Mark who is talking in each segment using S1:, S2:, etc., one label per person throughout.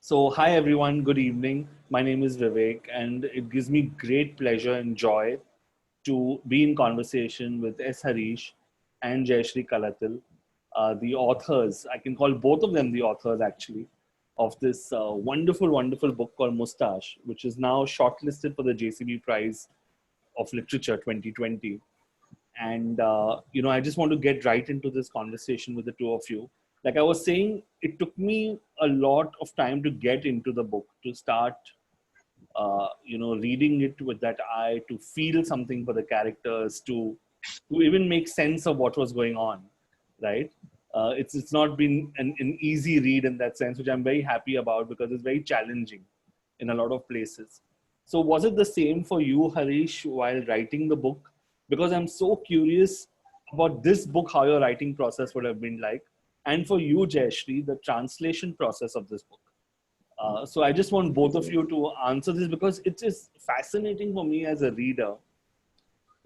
S1: So, hi everyone, good evening. My name is Vivek, and it gives me great pleasure and joy to be in conversation with S. Hareesh and Jayasree Kalathil, the authors. I can call both of them the authors actually of this wonderful book called Moustache, which is now shortlisted for the JCB Prize of Literature 2020. And I just want to get right into this conversation with the two of you. Like I was saying, it took me a lot of time to get into the book, to start reading it with that eye, to feel something for the characters, to even make sense of what was going on, right? It's not been an easy read in that sense, which I'm very happy about because it's very challenging in a lot of places. So was it the same for you, Hareesh, while writing the book? Because I'm so curious about this book, how your writing process would have been like, and for you, Jayasree, the translation process of this book. So I just want both of you to answer this because it is fascinating for me as a reader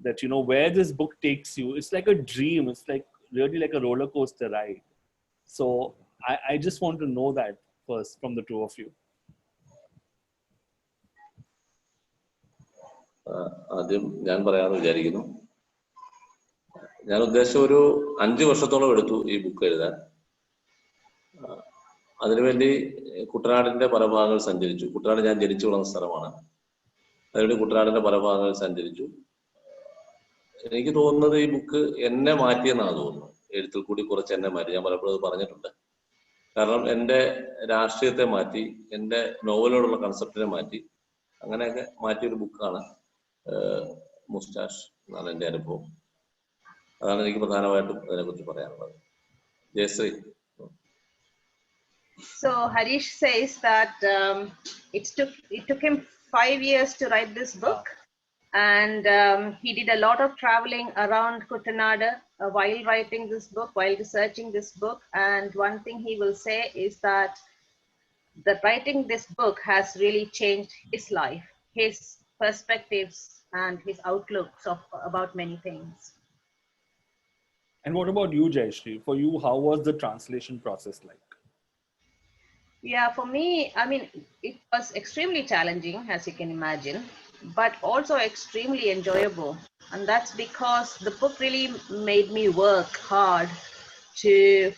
S1: that, where this book takes you, it's like a dream. It's like really like a roller coaster ride. So I just want to know that first from the two of you.
S2: ആദ്യം ഞാൻ പറയാമെന്ന് വിചാരിക്കുന്നു. ഞാൻ ഉദ്ദേശിച്ച ഒരു 5 വർഷത്തോളം എടുത്തു ഈ ബുക്ക് എഴുതാൻ. അതിനുവേണ്ടി കുട്ടനാടിന്റെ പല ഭാഗങ്ങൾ സഞ്ചരിച്ചു. കുട്ടനാട് ഞാൻ ജനിച്ചു വളർന്ന സ്ഥലമാണ്. അതിനുവേണ്ടി കുട്ടനാടിന്റെ പല ഭാഗങ്ങൾ സഞ്ചരിച്ചു. എനിക്ക് തോന്നുന്നത് ഈ ബുക്ക് എന്നെ മാറ്റിയെന്നാണ് തോന്നുന്നത്. എഴുത്തിൽ കൂടി കുറച്ച് എന്നെ മാറ്റി. ഞാൻ പലപ്പോഴും അത് പറഞ്ഞിട്ടുണ്ട്. കാരണം എൻ്റെ രാഷ്ട്രീയത്തെ മാറ്റി, എൻ്റെ നോവലോടുള്ള കൺസെപ്റ്റിനെ മാറ്റി, അങ്ങനെയൊക്കെ മാറ്റിയൊരു ബുക്കാണ് മുസ്റ്റാഷ് എന്നാണ് എൻ്റെ അനുഭവം. അതാണ് എനിക്ക് പ്രധാനമായിട്ടും അതിനെക്കുറിച്ച് പറയാനുള്ളത്. Jayashree.
S3: So Hareesh says that it took him 5 years to write this book, and he did a lot of traveling around Kuttanad while writing this book, while researching this book. And one thing he will say is that writing this book has really changed his life, his perspectives and his outlooks about many things.
S1: And what about you, Jayasree? For you, how was the translation process like?
S3: Yeah, for me, I mean, it was extremely challenging, as you can imagine, but also extremely enjoyable. And that's because the book really made me work hard to,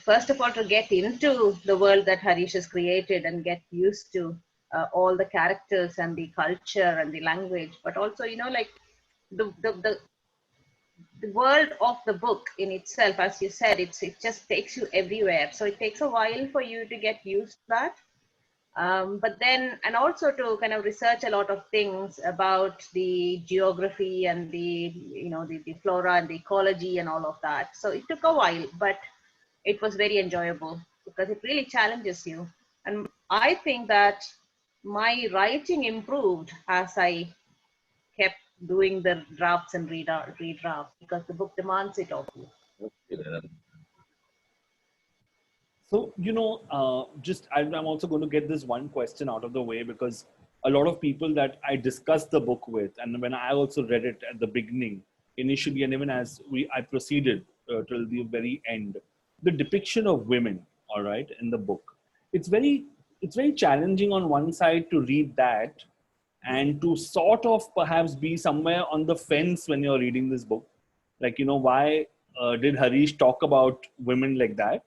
S3: first of all, to get into the world that Hareesh has created and get used to all the characters and the culture and the language, but also, like the world of the book in itself, as you said, it just takes you everywhere. So it takes a while for you to get used to that. But then, and also to kind of research a lot of things about the geography and the flora and the ecology and all of that. So it took a while, but it was very enjoyable because it really challenges you. And I think that my writing improved as I kept doing the drafts and redrafts because the book demands it of you.
S1: So, I'm also going to get this one question out of the way because a lot of people that I discussed the book with, and when I also read it at the beginning, initially, and even as I proceeded till the very end, the depiction of women, all right, in the book, it's very challenging on one side to read that and to sort of perhaps be somewhere on the fence when you're reading this book. Like, why did Hareesh talk about women like that?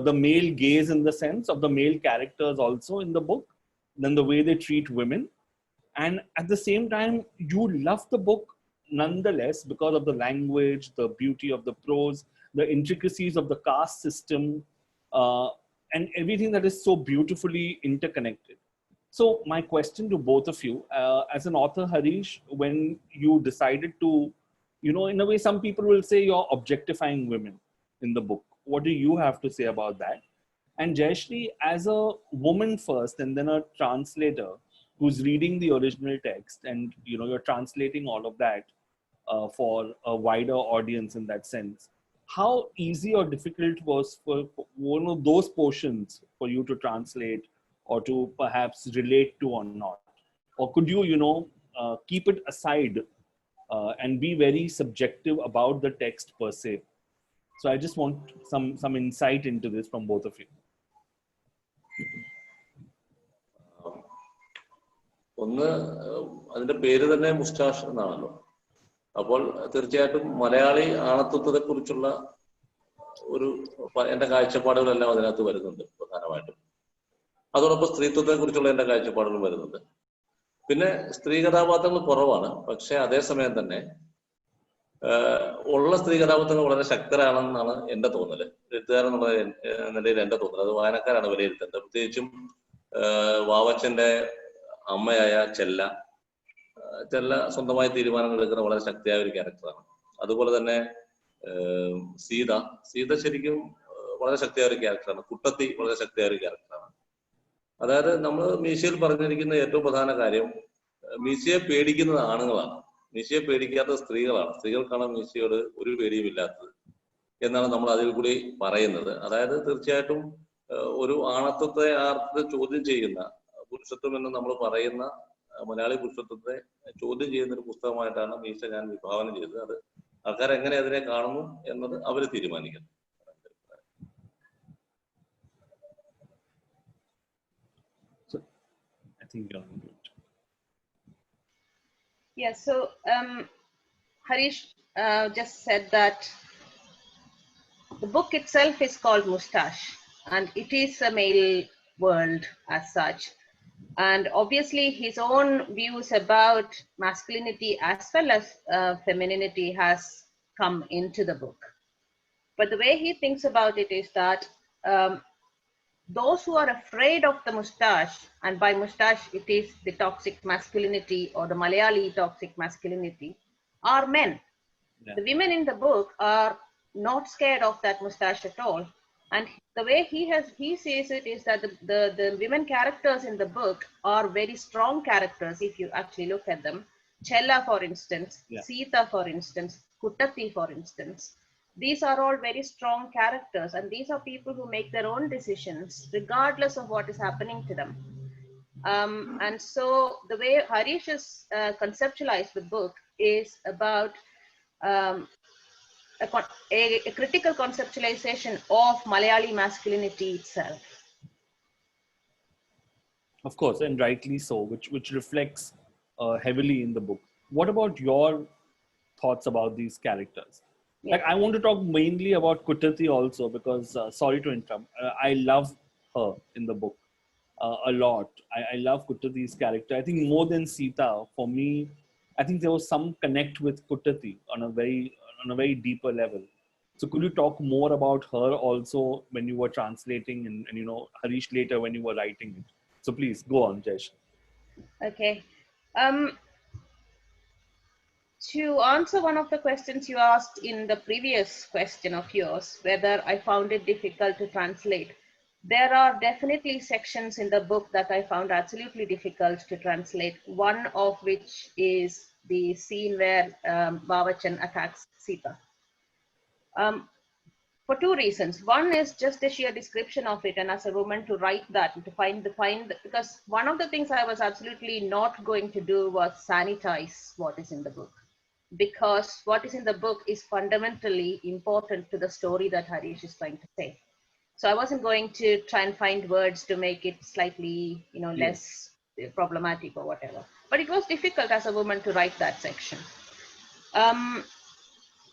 S1: The male gaze in the sense of the male characters also in the book, then the way they treat women. And at the same time, you love the book nonetheless because of the language, the beauty of the prose, the intricacies of the caste system, and everything that is so beautifully interconnected. So my question to both of you, as an author, Hareesh, when you decided to, in a way, some people will say you're objectifying women in the book. What do you have to say about that? And Jayasree, as a woman first and then a translator who's reading the original text and, you're translating all of that for a wider audience in that sense, how easy or difficult was for one of those portions for you to translate or to perhaps relate to or not? Or could you, keep it aside and be very subjective about the text per se? So I just want some insight into this from both of you.
S2: ഒന്ന് അതിന്റെ പേര് തന്നെ moustache എന്നാണല്ലോ. അപ്പോൾ തീർച്ചയായിട്ടും മലയാളി ആണത്വത്തെ കുറിച്ചുള്ള ഒരു എന്റെ കാഴ്ചപ്പാടുകളെല്ലാം അതിനകത്ത് വരുന്നുണ്ട് പ്രധാനമായിട്ടും. അതോടൊപ്പം സ്ത്രീത്വത്തെ കുറിച്ചുള്ള എന്റെ കാഴ്ചപ്പാടുകൾ വരുന്നുണ്ട്. പിന്നെ സ്ത്രീ കഥാപാത്രങ്ങൾ കുറവാണ്, പക്ഷെ അതേസമയം തന്നെ ഉള്ള സ്ത്രീ കഥാപാത്രങ്ങൾ വളരെ ശക്തരാണെന്നാണ് എന്റെ തോന്നല്. എഴുത്തുകാരൻ എന്നുള്ള നിലയിൽ എന്റെ തോന്നൽ. അത് വായനക്കാരാണ് വിലയിരുത്തേണ്ടത്. പ്രത്യേകിച്ചും വാവച്ചന്റെ അമ്മയായ ചെല്ല സ്വന്തമായി തീരുമാനങ്ങൾ എടുക്കുന്ന വളരെ ശക്തിയായ ഒരു ക്യാരക്ടറാണ്. അതുപോലെ തന്നെ സീത ശരിക്കും വളരെ ശക്തിയായ ഒരു ക്യാരക്ടറാണ്. കുട്ടത്തി വളരെ ശക്തിയായ ഒരു ക്യാരക്ടറാണ്. അതായത് നമ്മൾ മീശയിൽ പറഞ്ഞിരിക്കുന്ന ഏറ്റവും പ്രധാന കാര്യം, മീശയെ പേടിക്കുന്നത് ആണുങ്ങളാണ്, മീശയെ പേടിക്കാത്ത സ്ത്രീകളാണ്. സ്ത്രീകൾക്കാണ് മീശയോട് ഒരു പേടിയും ഇല്ലാത്തത് എന്നാണ് നമ്മൾ അതിൽ കൂടി പറയുന്നത്. അതായത് തീർച്ചയായിട്ടും ഒരു ആണത്വത്തെ ചോദ്യം ചെയ്യുന്ന പുരുഷത്വം എന്ന് നമ്മൾ പറയുന്ന മലയാളി പുരുഷത്വത്തെ ചോദ്യം ചെയ്യുന്ന ഒരു പുസ്തകമായിട്ടാണ് മീശ ഞാൻ വിഭാവന ചെയ്തത്. അത് ആൾക്കാർ എങ്ങനെ അതിനെ കാണുന്നു എന്നത് അവർ തീരുമാനിക്കുന്നു.
S3: Yeah, so Hareesh just said that the book itself is called Moustache, and it is a male world as such. And obviously his own views about masculinity as well as femininity has come into the book. But the way he thinks about it is that those who are afraid of the moustache, and by moustache it is the toxic masculinity or the Malayali toxic masculinity, are men. Yeah. The women in the book are not scared of that moustache at all. And the way he sees it is that the women characters in the book are very strong characters if you actually look at them. Chella, for instance, yeah. Sita, for instance, Kuttati, for instance. These are all very strong characters, and these are people who make their own decisions regardless of what is happening to them. And so the way Hareesh has conceptualized the book is about a critical conceptualization of Malayali masculinity itself.
S1: Of course, and rightly so, which reflects heavily in the book. What about your thoughts about these characters? Yeah. Like, I want to talk mainly about Kuttati also, because sorry to interrupt, I love her in the book a lot. I love Kuttati's character. I think more than Sita, for me, I think there was some connect with Kuttati on a very deeper level. So could you talk more about her also when you were translating, and you know, Hareesh later when you were writing it? So please go on, Jayesh.
S3: Okay. To answer one of the questions you asked in the previous question of yours, whether I found it difficult to translate, there are definitely sections in the book that I found absolutely difficult to translate. One of which is the scene where Bavachan attacks Sita. For two reasons. One is just the sheer description of it, and as a woman to write that and to find because one of the things I was absolutely not going to do was sanitize what is in the book, because what is in the book is fundamentally important to the story that Hareesh is trying to say. So I wasn't going to try and find words to make it slightly, you know, less problematic or whatever. But it was difficult as a woman to write that section.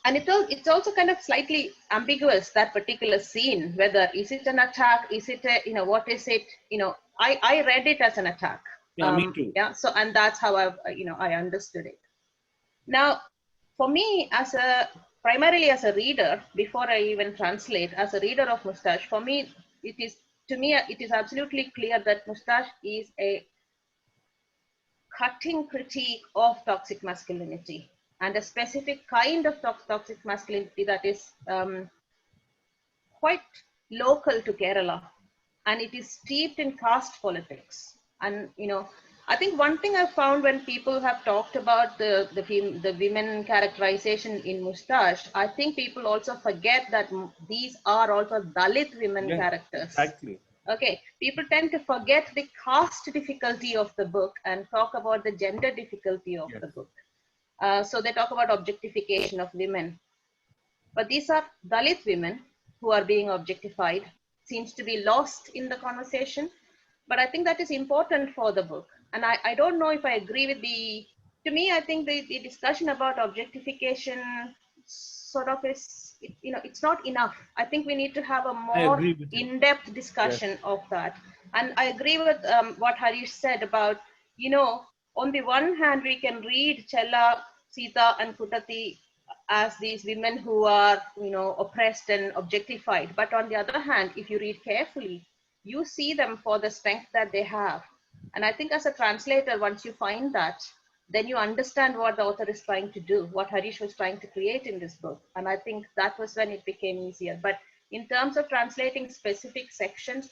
S3: And it's also kind of slightly ambiguous, that particular scene, whether is it an attack, is it a, you know, what is it, you know, I read it as an attack.
S1: Yeah, me too.
S3: Yeah, so, and that's how I understood it. Now, for me, primarily as a reader, before I even translate, as a reader of Moustache, for me, it is absolutely clear that Moustache is a cutting critique of toxic masculinity, and a specific kind of toxic masculinity that is quite local to Kerala, and it is steeped in caste politics. And you know, I think one thing I've found when people have talked about the women characterization in Moustache, I think people also forget that these are also Dalit women characters.
S1: Exactly.
S3: Okay, people tend to forget the caste difficulty of the book and talk about the gender difficulty of the book. So they talk about objectification of women. But these are Dalit women who are being objectified. Seems to be lost in the conversation. But I think that is important for the book. and I don't know if I agree with to me, I think the discussion about objectification sort of is, it's not enough. I think we need to have a
S1: I
S3: more
S1: agree with you.
S3: in-depth
S1: Yes.
S3: discussion of that. And I agree with what Hareesh said about, on the one hand, we can read Chella, Sita, and Kutati as these women who are, oppressed and objectified. But on the other hand, if you read carefully, you see them for the strength that they have. And I think as a translator, once you find that, then you understand what the author is trying to do, what Hareesh was trying to create in this book. And I think that was when it became easier. But in terms of translating specific sections,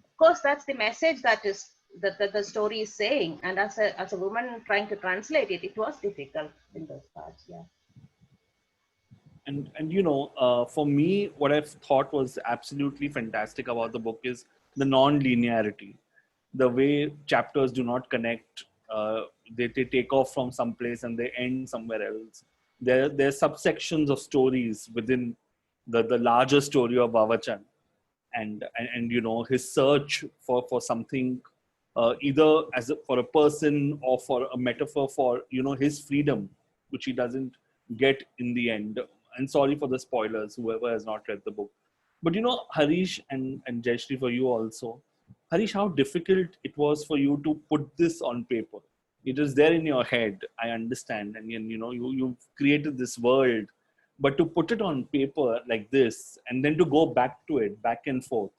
S3: of course, that's the message that the story is saying. And as a woman trying to translate it, it was difficult in those parts. Yeah.
S1: And for me, what I've thought was absolutely fantastic about the book is the non-linearity, the way chapters do not connect. They take off from someplace and they end somewhere else. There's subsections of stories within the larger story of Bavachan, and his search for something, either for a person or for a metaphor for his freedom, which he doesn't get in the end. And sorry for the spoilers, whoever has not read the book. But Hareesh and Jayasree, for you also, Hareesh, how difficult it was for you to put this on paper. It is there in your head, I understand, and you've created this world, but to put it on paper like this and then to go back to it, back and forth,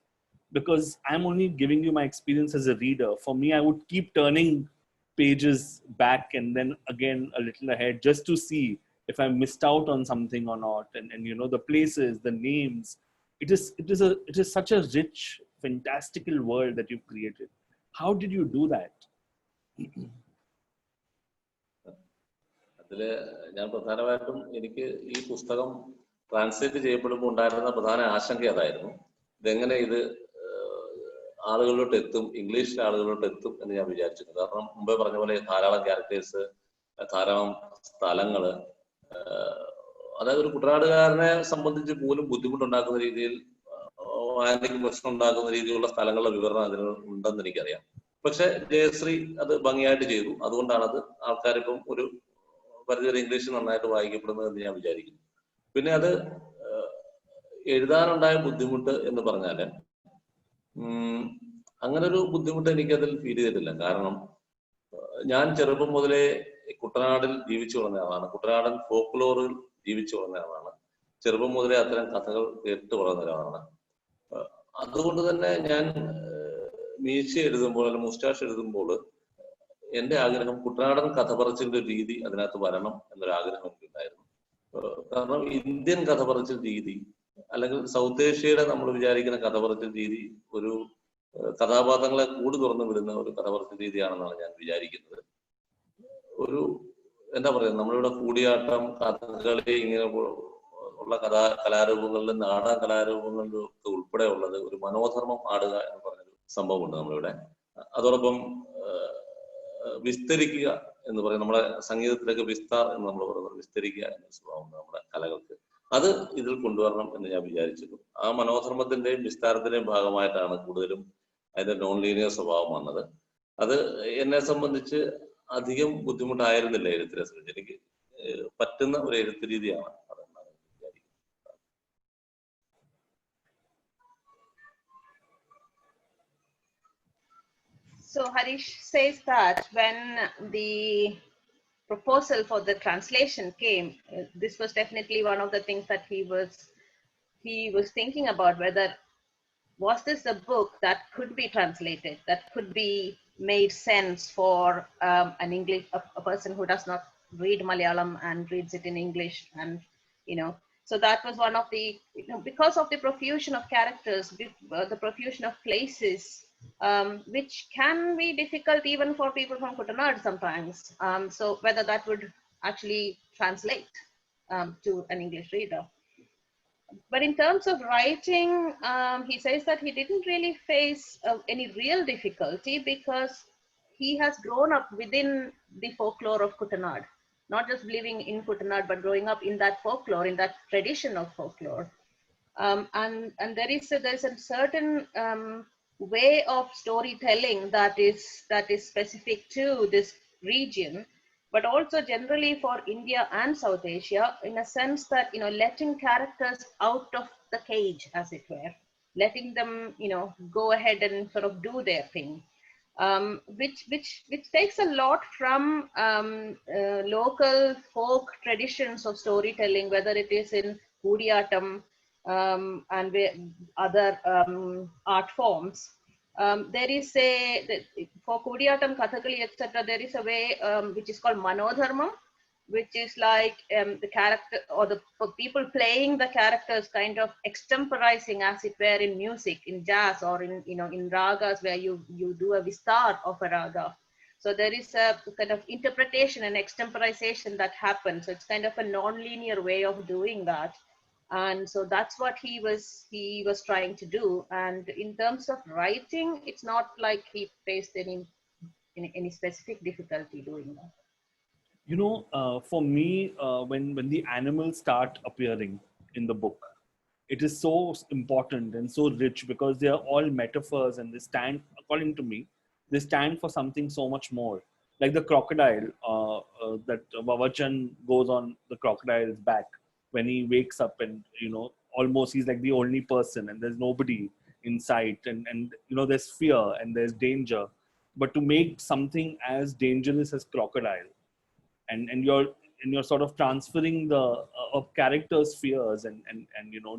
S1: because I'm only giving you my experience as a reader. For me, I would keep turning pages back and then again a little ahead just to see if I missed out on something or not. And the places, the names. It is such a rich, fantastical world that you've created. How did you do that?
S2: അതില് ഞാൻ പ്രധാനമായിട്ടും എനിക്ക് ഈ പുസ്തകം translate ചെയ്യപ്പെടുമ്പോൾ ഉണ്ടായിരുന്ന പ്രധാന ആശങ്ക അതായിരുന്നു. ഇതെങ്ങനെ ഇത് ആളുകളിലോട്ട് എത്തും, ഇംഗ്ലീഷിലെ ആളുകളിലോട്ട് എത്തും എന്ന് ഞാൻ വിചാരിച്ചിരുന്നു. കാരണം മുമ്പേ പറഞ്ഞ പോലെ ധാരാളം ക്യാരക്ടേഴ്സ്, ധാരാളം സ്ഥലങ്ങള്, അതായത് ഒരു കുട്ടനാടുകാരനെ സംബന്ധിച്ച് പോലും ബുദ്ധിമുട്ടുണ്ടാക്കുന്ന രീതിയിൽ, വായനയ്ക്ക് പ്രശ്നം ഉണ്ടാക്കുന്ന രീതിയിലുള്ള സ്ഥലങ്ങളുടെ വിവരണം അതിന് ഉണ്ടെന്ന് എനിക്കറിയാം. പക്ഷെ ജയശ്രീ അത് ഭംഗിയായിട്ട് ചെയ്തു. അതുകൊണ്ടാണത് ആൾക്കാരിപ്പം ഒരു പരിധിവരെ ഇംഗ്ലീഷ് നന്നായിട്ട് വായിക്കപ്പെടുന്നതെന്ന് ഞാൻ വിചാരിക്കുന്നു. പിന്നെ അത് എഴുതാനുണ്ടായ ബുദ്ധിമുട്ട് എന്ന് പറഞ്ഞാല്, അങ്ങനെ ഒരു ബുദ്ധിമുട്ട് എനിക്കതിൽ ഫീൽ ചെയ്തിട്ടില്ല. കാരണം ഞാൻ ചെറുപ്പം മുതലേ കുട്ടനാടിൽ ജീവിച്ചു വളർന്ന ആളാണ്, കുട്ടനാടൻ ഫോക്ലോറിൽ ജീവിച്ചു വളർന്ന ആളാണ്, ചെറുപ്പം മുതലേ അത്തരം കഥകൾ കേട്ട് വളർന്ന ഒരാളാണ്. അതുകൊണ്ട് തന്നെ ഞാൻ മീശ എഴുതുമ്പോൾ, അല്ലെങ്കിൽ മുസ്റ്റാഷ് എഴുതുമ്പോൾ എന്റെ ആഗ്രഹം കുട്ടനാടൻ കഥ പറച്ചിലിന്റെ രീതി അതിനകത്ത് വരണം എന്നൊരു ആഗ്രഹം എനിക്കുണ്ടായിരുന്നു. കാരണം ഇന്ത്യൻ കഥ പറച്ചിൽ രീതി, അല്ലെങ്കിൽ സൗത്ത് ഏഷ്യയുടെ നമ്മൾ വിചാരിക്കുന്ന കഥ പറച്ചിൽ രീതി ഒരു കഥാപാത്രങ്ങളെ കൂടി തുറന്നു വിടുന്ന ഒരു കഥ പറച്ചിൽ രീതിയാണെന്നാണ് ഞാൻ വിചാരിക്കുന്നത്. ഒരു എന്താ പറയുക, നമ്മളിവിടെ കൂടിയാട്ടം, കഥകളി, ഇങ്ങനെ ഉള്ള കലാരൂപങ്ങളിലും നാടക കലാരൂപങ്ങളിലും ഒക്കെ ഉൾപ്പെടെ ഉള്ളത് ഒരു മനോധർമ്മം ആടുക എന്ന് പറഞ്ഞൊരു സംഭവമുണ്ട് നമ്മളിവിടെ. അതോടൊപ്പം വിസ്തരിക്കുക എന്ന് പറയും, നമ്മുടെ സംഗീതത്തിലൊക്കെ വിസ്താർ എന്ന് നമ്മൾ പറയുന്നത്, വിസ്തരിക്കുക എന്ന സ്വഭാവം നമ്മുടെ കലകൾക്ക്. അത് ഇതിൽ കൊണ്ടുവരണം എന്ന് ഞാൻ വിചാരിച്ചിരുന്നു. ആ മനോധർമ്മത്തിന്റെയും വിസ്താരത്തിന്റെയും ഭാഗമായിട്ടാണ് കൂടുതലും അതിന്റെ നോൺ ലീനിയർ സ്വഭാവം വന്നത്. അത് എന്നെ സംബന്ധിച്ച് അധികം ബുദ്ധിമുട്ടായിരുന്നില്ല എഴുത്തിനെ സംബന്ധിച്ച്. എനിക്ക് പറ്റുന്ന ഒരു എഴുത്ത് രീതിയാണ് അതെന്നാണ് വിചാരിക്കുന്നത്.
S3: So Hareesh says that when the proposal for the translation came, this was definitely one of the things that he was thinking about, whether was this a book that could be translated, that could be made sense for an English, a person who does not read Malayalam and reads it in English. And so that was one of the, because of the profusion of characters, the profusion of places, which can be difficult even for people from Kutanad sometimes. So whether that would actually translate to an English reader. But in terms of writing, he says that he didn't really face any real difficulty because he has grown up within the folklore of Kutanad, not just living in Kutanad, but growing up in that folklore, in that tradition of folklore. And there is a certain way of storytelling that is specific to this region, but also generally for India and South Asia, in a sense that, you know, letting characters out of the cage, as it were, letting them, you know, go ahead and sort of do their thing, which takes a lot from local folk traditions of storytelling, whether it is in Kudiyatam and other art forms. There is for Kudiyatam, Kathakali, etc., there is a way which is called Manodharma, which is like the character or the people playing the characters kind of extemporizing, as it were, in music, in jazz, or in, you know, in ragas where you do a vistar of a raga. So there is a kind of interpretation and extemporization that happens. So it's kind of a non-linear way of doing that. And so that's what he was trying to do. And in terms of writing, it's not like he faced any specific difficulty doing that.
S1: You know, for me, when the animals start appearing in the book, it is so important and so rich because they are all metaphors, and they stand, according to me, they stand for something so much more. Like the crocodile, that Babachan goes on the crocodile's back when he wakes up, and, you know, almost he's like the only person, and there's nobody in sight, and you know, there's fear and there's danger. But to make something as dangerous as crocodile, and you're sort of transferring the of characters' fears, and you know,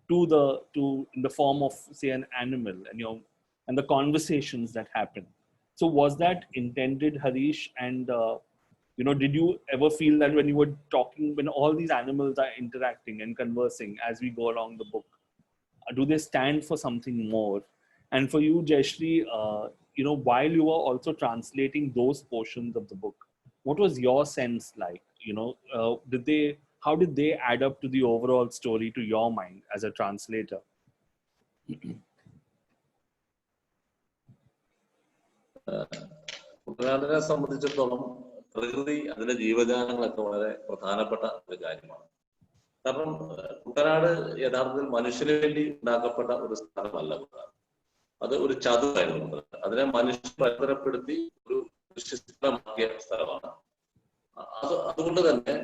S1: to in the form of, say, an animal, and you know, and the conversations that happen. So was that intended, Hareesh? And you know, did you ever feel that when you were talking, when all these animals are interacting and conversing as we go along the book, do they stand for something more? And for you, Jayasree, you know, while you were also translating those portions of the book, what was your sense like? You know, how did they add up to the overall story to your mind as a translator?
S2: കുട്ടനാടിനെ സംബന്ധിച്ചിടത്തോളം പ്രകൃതി, അതിലെ ജീവജാലങ്ങളൊക്കെ വളരെ പ്രധാനപ്പെട്ട ഒരു കാര്യമാണ്. കാരണം കുട്ടനാട് യഥാർത്ഥത്തിൽ മനുഷ്യന് വേണ്ടി ഉണ്ടാക്കപ്പെട്ട ഒരു സ്ഥലമല്ല കുട്ടനാട്. അത് ഒരു ചതുരായിരുന്നു. അതിനെ മനുഷ്യൻ പരിസരപ്പെടുത്തി ഒരു കൃഷിസ്ഥലമാക്കിയ സ്ഥലമാണ്. അതുകൊണ്ട് തന്നെ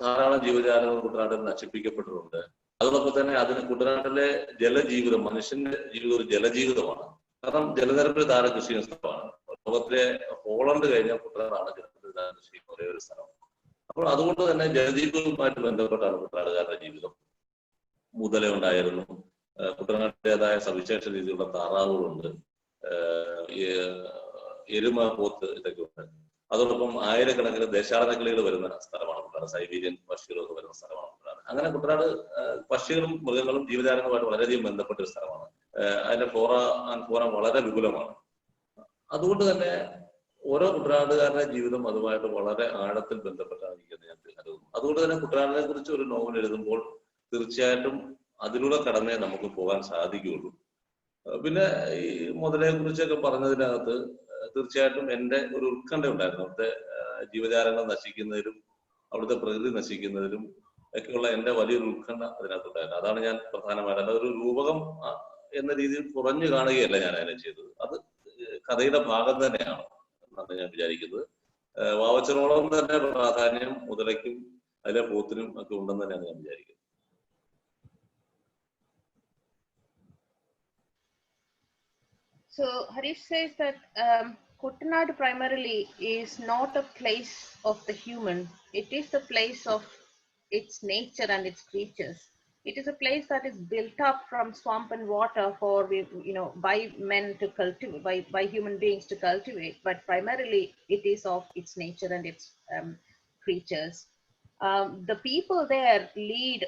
S2: ധാരാളം ജീവജാലങ്ങൾ കുട്ടനാട്ടിൽ നശിപ്പിക്കപ്പെട്ടിട്ടുണ്ട്. അതോടൊപ്പം തന്നെ അതിന് കുട്ടനാട്ടിലെ ജലജീവിതം, മനുഷ്യന്റെ ജീവിതം ഒരു ജലജീവിതമാണ്. കാരണം ജലനിരപ്പിൽ ധാരാളം കൃഷി ചെയ്യുന്ന സ്ഥലമാണ്. ലോകത്തിലെ പോളണ്ട് കഴിഞ്ഞാൽ കുട്ടനാടാണ് ജലനിരപ്പിൽ ധാരാളം കൃഷി ചെയ്യുന്ന ഒരേ ഒരു സ്ഥലം. അപ്പോൾ അതുകൊണ്ട് തന്നെ ജലജീവിതവുമായിട്ട് ബന്ധപ്പെട്ടാണ് കുട്ടനാടുകാരുടെ ജീവിതം. മുതല ഉണ്ടായിരുന്നു, കുട്ടനാട്ടിലേതായ സവിശേഷ രീതിയിലുള്ള താറാവുകളുണ്ട്, എരുമ, പോത്ത്, ഇതൊക്കെ ഉണ്ട്. അതോടൊപ്പം ആയിരക്കണക്കിന് ദേശാടനക്കിളികൾ വരുന്ന സ്ഥലമാണ് കുട്ടനാട്. സൈബീരിയൻ പക്ഷികളൊക്കെ വരുന്ന സ്ഥലമാണ് കുട്ടനാട്. അങ്ങനെ കുട്ടനാട് പക്ഷികളും മൃഗങ്ങളും ജീവജാലങ്ങളുമായിട്ട് വളരെയധികം ബന്ധപ്പെട്ട ഒരു സ്ഥലമാണ്. അതിന്റെ ഫ്ലോറ ആൻഡ് ഫോറ വളരെ വിപുലമാണ്. അതുകൊണ്ട് തന്നെ ഓരോ കുട്ടനാടുകാരുടെ ജീവിതം അതുമായിട്ട് വളരെ ആഴത്തിൽ ബന്ധപ്പെട്ടാണ് ഇരിക്കുന്നത് ഞാൻ കരുതുന്നു. അതുകൊണ്ട് തന്നെ കുട്ടനാടിനെ കുറിച്ച് ഒരു നോവൽ എഴുതുമ്പോൾ തീർച്ചയായിട്ടും അതിലൂടെ കടന്നേ നമുക്ക് പോകാൻ സാധിക്കുകയുള്ളൂ. പിന്നെ ഈ മുതലയെ കുറിച്ചൊക്കെ പറഞ്ഞതിനകത്ത് തീർച്ചയായിട്ടും എൻ്റെ ഒരു ഉത്കണ്ഠ ഉണ്ടായിരുന്നു. അവിടുത്തെ ജീവജാലങ്ങൾ നശിക്കുന്നതിലും അവിടുത്തെ പ്രകൃതി നശിക്കുന്നതിലും ഒക്കെയുള്ള എൻ്റെ വലിയൊരു ഉത്കണ്ഠ അതിനകത്തുണ്ടായിരുന്നു. അതാണ് ഞാൻ പ്രധാനമായിട്ട്, അതൊരു രൂപകം എന്ന രീതിയിൽ കുറഞ്ഞു കാണുകയല്ല ഞാൻ അതിനെ ചെയ്തത്. അത് കഥയുടെ ഭാഗം തന്നെയാണ് എന്നാണ് ഞാൻ വിചാരിക്കുന്നത്. വാവച്ചനോളം തന്നെ പ്രാധാന്യം മുതലയ്ക്കും അതിലെ പോത്തിനും ഒക്കെ ഉണ്ടെന്ന് തന്നെയാണ് ഞാൻ വിചാരിക്കുന്നത്.
S3: So Hareesh says that Kuttanad primarily is not a place of the human. It is the place of its nature and its creatures. It is a place that is built up from swamp and water for, you know, by men to cultivate, by human beings to cultivate. But primarily, it is of its nature and its creatures. The people there lead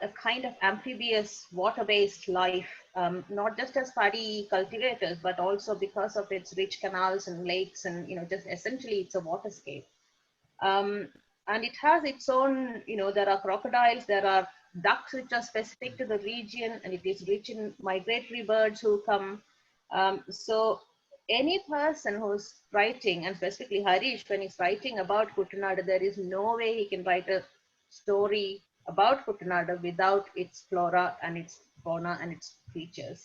S3: a kind of amphibious water-based life, not just as paddy cultivators, but also because of its rich canals and lakes, and, you know, just essentially it's a waterscape. And it has its own, you know, there are crocodiles, there are ducks which are specific to the region, and it is rich in migratory birds who come. So any person who's writing, and specifically Hareesh, when he's writing about Kuttanad, there is no way he can write a story about Kuttanad without its flora and its fauna and its creatures.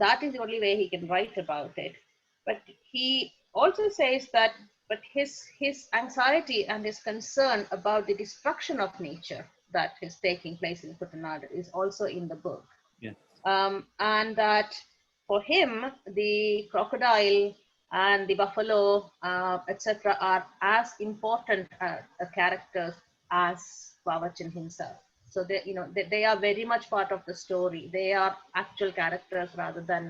S3: that is the only way he can write about it. But he also says that, but his anxiety and his concern about the destruction of nature that is taking place in Kuttanad is also in the book.
S1: Yeah.
S3: And that for him, the crocodile and the buffalo, etc., are as important characters as Vavachan himself. So they, they are very much part of the story. They are actual characters rather than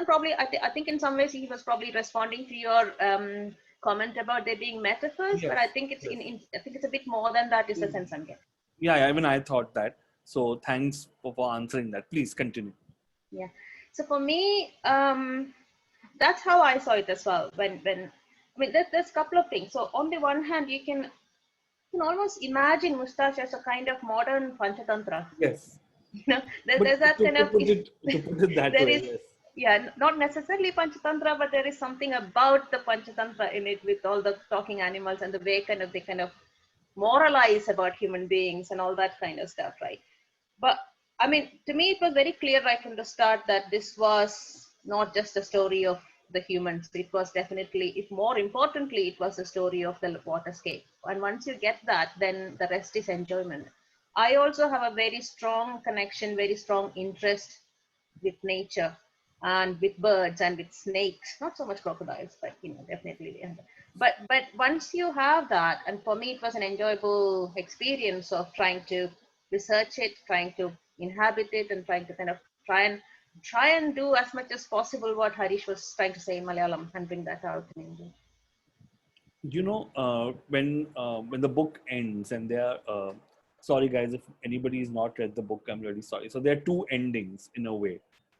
S3: probably. I think in some ways he was probably responding to your comment about there being metaphors,
S1: Yes.
S3: but I think it's I think it's a bit more than that. Is the sense I'm getting.
S1: Yeah, even I thought that. So thanks for answering that. Please continue.
S3: Yeah. So for me, that's how I saw it as well. When I mean, there's a couple of things. So on the one hand, you can almost imagine Moustache as a kind of modern Panchatantra.
S1: Yes.
S3: There's that kind of.
S1: To put it that
S3: there
S1: way.
S3: Is,
S1: yes.
S3: Yeah, not necessarily Panchatantra, but there is something about the Panchatantra in it, with all the talking animals and the way they kind of moralize about human beings and all that kind of stuff, right? But I mean, to me, it was very clear right from the start that this was not just a story of the humans. It was definitely, if more importantly, it was a story of the waterscape. And once you get that, then the rest is enjoyment. I also have a very strong connection, very strong interest with nature and with birds and with snakes. Not so much crocodiles, but definitely. But once you have that, and for me, it was an enjoyable experience of trying to research it, trying to inhabit it, and trying to kind of try and do as much as possible what Hareesh was trying to say in Malayalam and bring that out in English.
S1: When the book ends and there are sorry guys, if anybody has not read the book, I'm really sorry. So there are two endings in a way,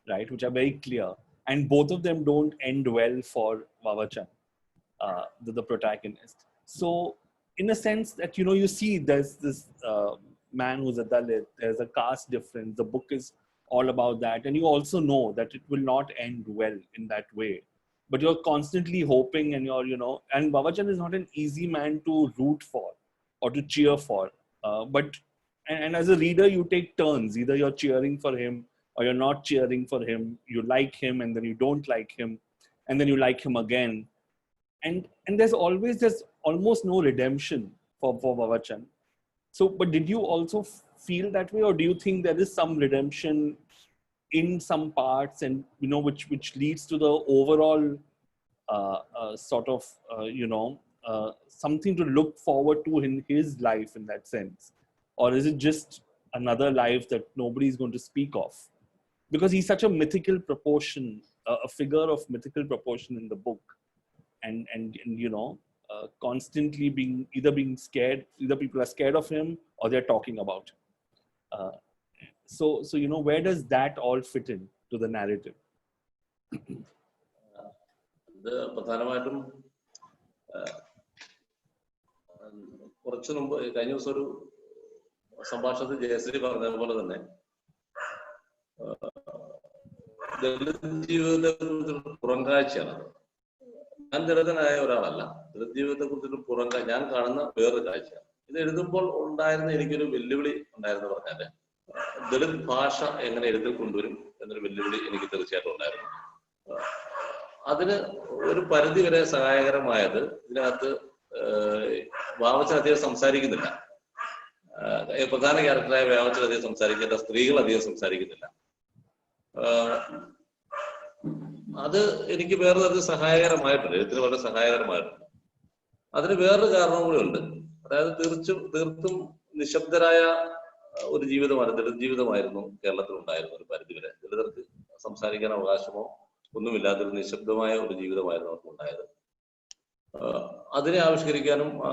S1: right, which are very clear, and both of them don't end well for Vavachan, the protagonist. So in a sense that you see there's this man who's a Dalit, there's a caste difference, the book is all about that, and you also know that it will not end well in that way, but you're constantly hoping, and and Vavachan is not an easy man to root for or to cheer for, but as a reader you take turns, either you're cheering for him or you're not cheering for him, you like him and then you don't like him and then you like him again, and there's almost no redemption for Vavachan. So, but did you also feel that way, or do you think there is some redemption in some parts, and which leads to the overall sort of something to look forward to in his life in that sense, or is it just another life that nobody is going to speak of? Because he's such a mythical proportion, a figure of mythical proportion in the book, and constantly being scared. Either people are scared of him or they're talking about him. So where does that all fit in to the narrative?
S2: ഇത് പ്രധാനമായിട്ടും കുറച്ചു മുമ്പ് കഴിഞ്ഞ ദിവസം ഒരു സംഭാഷണത്തിൽ ജയശ്രീ പറഞ്ഞതുപോലെ തന്നെ ദളിത് ജീവിതത്തെ കുറിച്ചൊരു പുറംകാഴ്ചയാണത്. ഞാൻ ദളിതനായ ഒരാളല്ല, ദളിത് ജീവിതത്തെ കുറിച്ചൊരു പുറംകാഴ്ച, ഞാൻ കാണുന്ന വേറൊരു കാഴ്ചയാണ്. ഇത് എഴുതുമ്പോൾ ഉണ്ടായിരുന്ന എനിക്കൊരു വെല്ലുവിളി ഉണ്ടായിരുന്നു പറഞ്ഞാല്, ദളിത് ഭാഷ എങ്ങനെ എഴുത്തിൽ കൊണ്ടുവരും എന്നൊരു വെല്ലുവിളി എനിക്ക് തീർച്ചയായിട്ടും ഉണ്ടായിരുന്നു. അതിന് ഒരു പരിധി വരെ സഹായകരമായത് ഇതിനകത്ത് വാവച്ചൻ അധികം സംസാരിക്കുന്നില്ല. പ്രധാന ക്യാരക്ടറായ വാവച്ചൻ അധികം സംസാരിക്കില്ല, സ്ത്രീകൾ അധികം സംസാരിക്കുന്നില്ല. അത് എനിക്ക് വേറെ തരത്തിൽ സഹായകരമായിട്ടുണ്ട്, എഴുത്തിന് വളരെ സഹായകരമായിട്ടുണ്ട്. അതിന് വേറൊരു കാരണവും കൂടി ഉണ്ട്. അതായത് തീർത്തും നിശബ്ദരായ ഒരു ജീവിതമാണ്, ദളിത് ജീവിതമായിരുന്നു കേരളത്തിൽ ഉണ്ടായിരുന്ന ഒരു പരിധിവരെ. ദളിതർക്ക് സംസാരിക്കാൻ അവകാശമോ ഒന്നുമില്ലാത്തൊരു നിശബ്ദമായ ഒരു ജീവിതമായിരുന്നു അവർക്ക് ഉണ്ടായത്. അതിനെ ആവിഷ്കരിക്കാനും ആ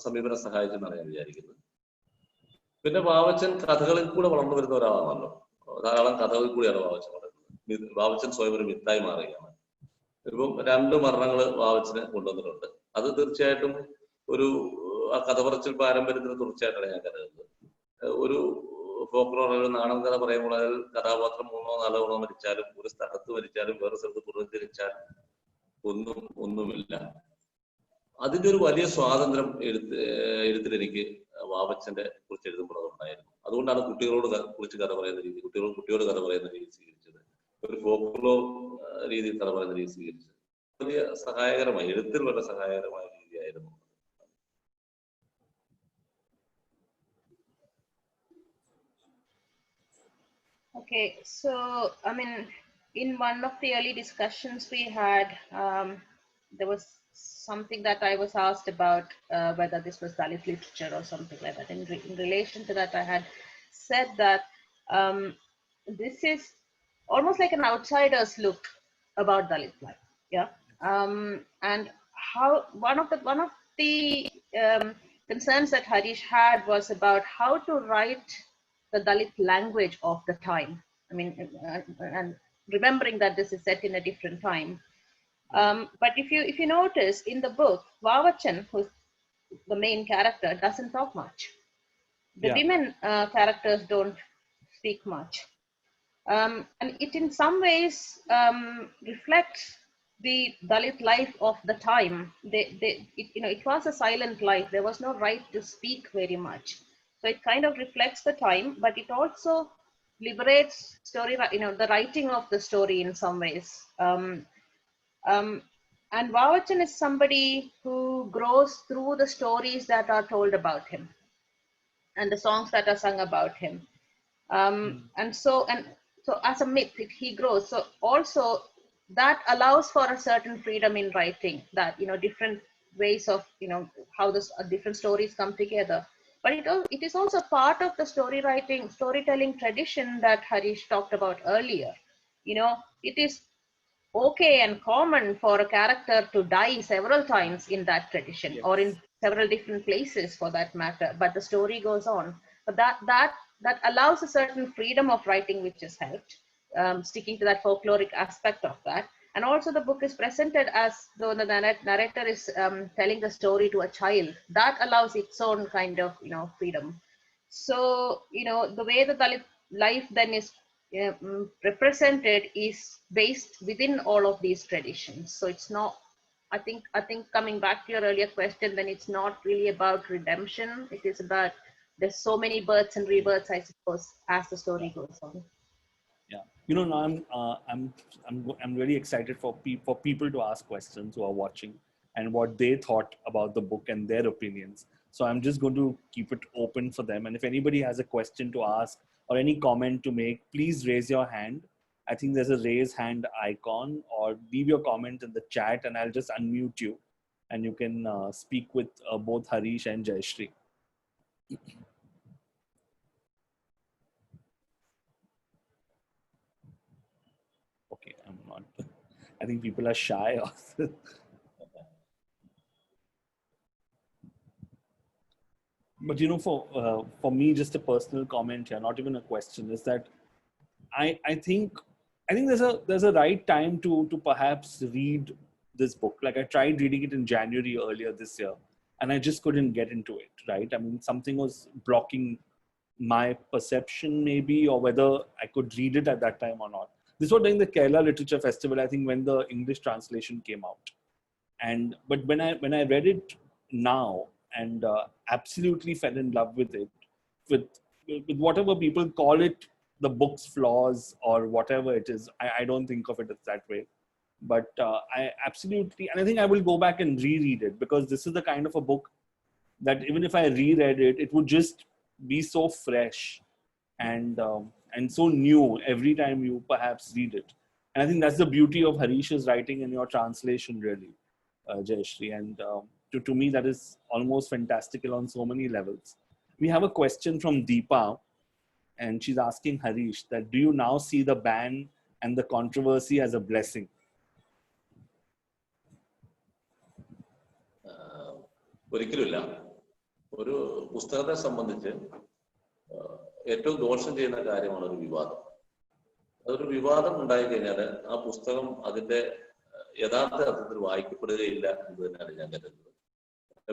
S2: സമീപനം സഹായിച്ചെന്നാണ് ഞാൻ വിചാരിക്കുന്നത്. പിന്നെ വാവച്ചൻ കഥകളിൽ കൂടെ വളർന്നു വരുന്ന ഒരാളാണല്ലോ, ധാരാളം കഥകളിൽ കൂടിയാണ് വാവച്ചൻ വളരുന്നത്. വാവച്ചൻ സ്വയം ഒരു മിത്തായി മാറുകയാണ്. ഇപ്പം 2 മരണങ്ങള് വാവച്ചന് കൊണ്ടുവന്നിട്ടുണ്ട്. അത് തീർച്ചയായിട്ടും ഒരു ആ കഥ പറച്ചിൽ പാരമ്പര്യത്തിന് തീർച്ചയായിട്ടാണ് ഞാൻ കരുതുന്നത്. ഒരു ഫോക്ലോർ, ഒരു നാടൻ കഥ പറയുമ്പോൾ അതിൽ കഥാപാത്രം 3 4 തവണ മരിച്ചാലും, ഒരു സ്ഥലത്ത് മരിച്ചാലും, വേറെ സ്ഥലത്ത് പുനരുദ്ധരിച്ചാലും ഒന്നുമില്ല. അതിന്റെ ഒരു വലിയ സ്വാതന്ത്ര്യം എഴുത്തിൽ എനിക്ക് വാവച്ചന്റെ കുറിച്ച് എഴുതുമ്പോൾ ഉണ്ടായിരുന്നു. അതുകൊണ്ടാണ് കുട്ടികളോട് കുറിച്ച് കഥ പറയുന്ന രീതി, കുട്ടിയോട് കഥ പറയുന്ന രീതി സ്വീകരിച്ചത്. ഒരു ഫോക്ലോർ രീതിയിൽ കഥ പറയുന്ന രീതി സ്വീകരിച്ചത് വലിയ സഹായകരമായി, എഴുത്തിൽ വളരെ സഹായകരമായ രീതിയായിരുന്നു.
S3: Okay, so I mean, in one of the early discussions we had, there was something that I was asked about whether this was Dalit literature or something like that. In relation to that, I had said that this is almost like an outsider's look about Dalit life. Yeah, and how one of the concerns that Hareesh had was about how to write the Dalit language of the time. I mean, and remembering that this is set in a different time. But if you notice in the book, Vavachan, who's the main character, doesn't talk much. The women characters don't speak much. And it in some ways reflects the Dalit life of the time. It was a silent life. There was no right to speak very much. So it kind of reflects the time, but it also liberates the writing of the story in some ways. And Vavachan is somebody who grows through the stories that are told about him and the songs that are sung about him. And so as a myth, he grows. So also that allows for a certain freedom in writing, that, different ways of, how the different stories come together. But it is also part of the storytelling tradition that Hareesh talked about earlier. It is okay and common for a character to die several times in that tradition, or in several different places for that matter, but the story goes on. But that allows a certain freedom of writing, which has helped, sticking to that folkloric aspect of that. And also the book is presented as though the narrator is telling the story to a child. That allows its own kind of, freedom. So, the way the Dalit life then is represented is based within all of these traditions. So it's not, I think coming back to your earlier question, then it's not really about redemption. It is about, there's so many births and rebirths, I suppose, as the story goes on.
S1: Yeah, now I'm really excited for people to ask questions who are watching, and what they thought about the book and their opinions. So I'm just going to keep it open for them. And if anybody has a question to ask or any comment to make, please raise your hand. I think there's a raise hand icon, or leave your comment in the chat and I'll just unmute you and you can speak with both Hareesh and Jayasree. Okay, I'm not. I think people are shy. But for me, just a personal comment here, not even a question, is that I think there's a right time to perhaps read this book. Like, I tried reading it in January earlier this year, and I just couldn't get into it. Right? I mean, something was blocking my perception, maybe, or whether I could read it at that time or not. This was during the Kerala Literature Festival, I think, when the English translation came out. But when I read it now, and absolutely fell in love with it, with whatever people call it, the book's flaws or whatever it is. I don't think of it as that way. But I absolutely, and I think I will go back and reread it, because this is the kind of a book that even if I reread it, it would just be so fresh and so new every time you perhaps read it. And I think that's the beauty of Hareesh's writing and your translation, really, Jayasree. And to me, that is almost fantastical on so many levels. We have a question from Deepa, and she's asking Hareesh that, do you now see the ban and the controversy as a blessing?
S2: ഒരിക്കലുമില്ല. ഒരു പുസ്തകത്തെ സംബന്ധിച്ച് ഏറ്റവും ദോഷം ചെയ്യുന്ന കാര്യമാണ് ഒരു വിവാദം. അതൊരു വിവാദം ഉണ്ടായി കഴിഞ്ഞാൽ ആ പുസ്തകം അതിന്റെ യഥാർത്ഥ അർത്ഥത്തിൽ വായിക്കപ്പെടുകയില്ല എന്ന് തന്നെയാണ് ഞാൻ കരുതുന്നത്.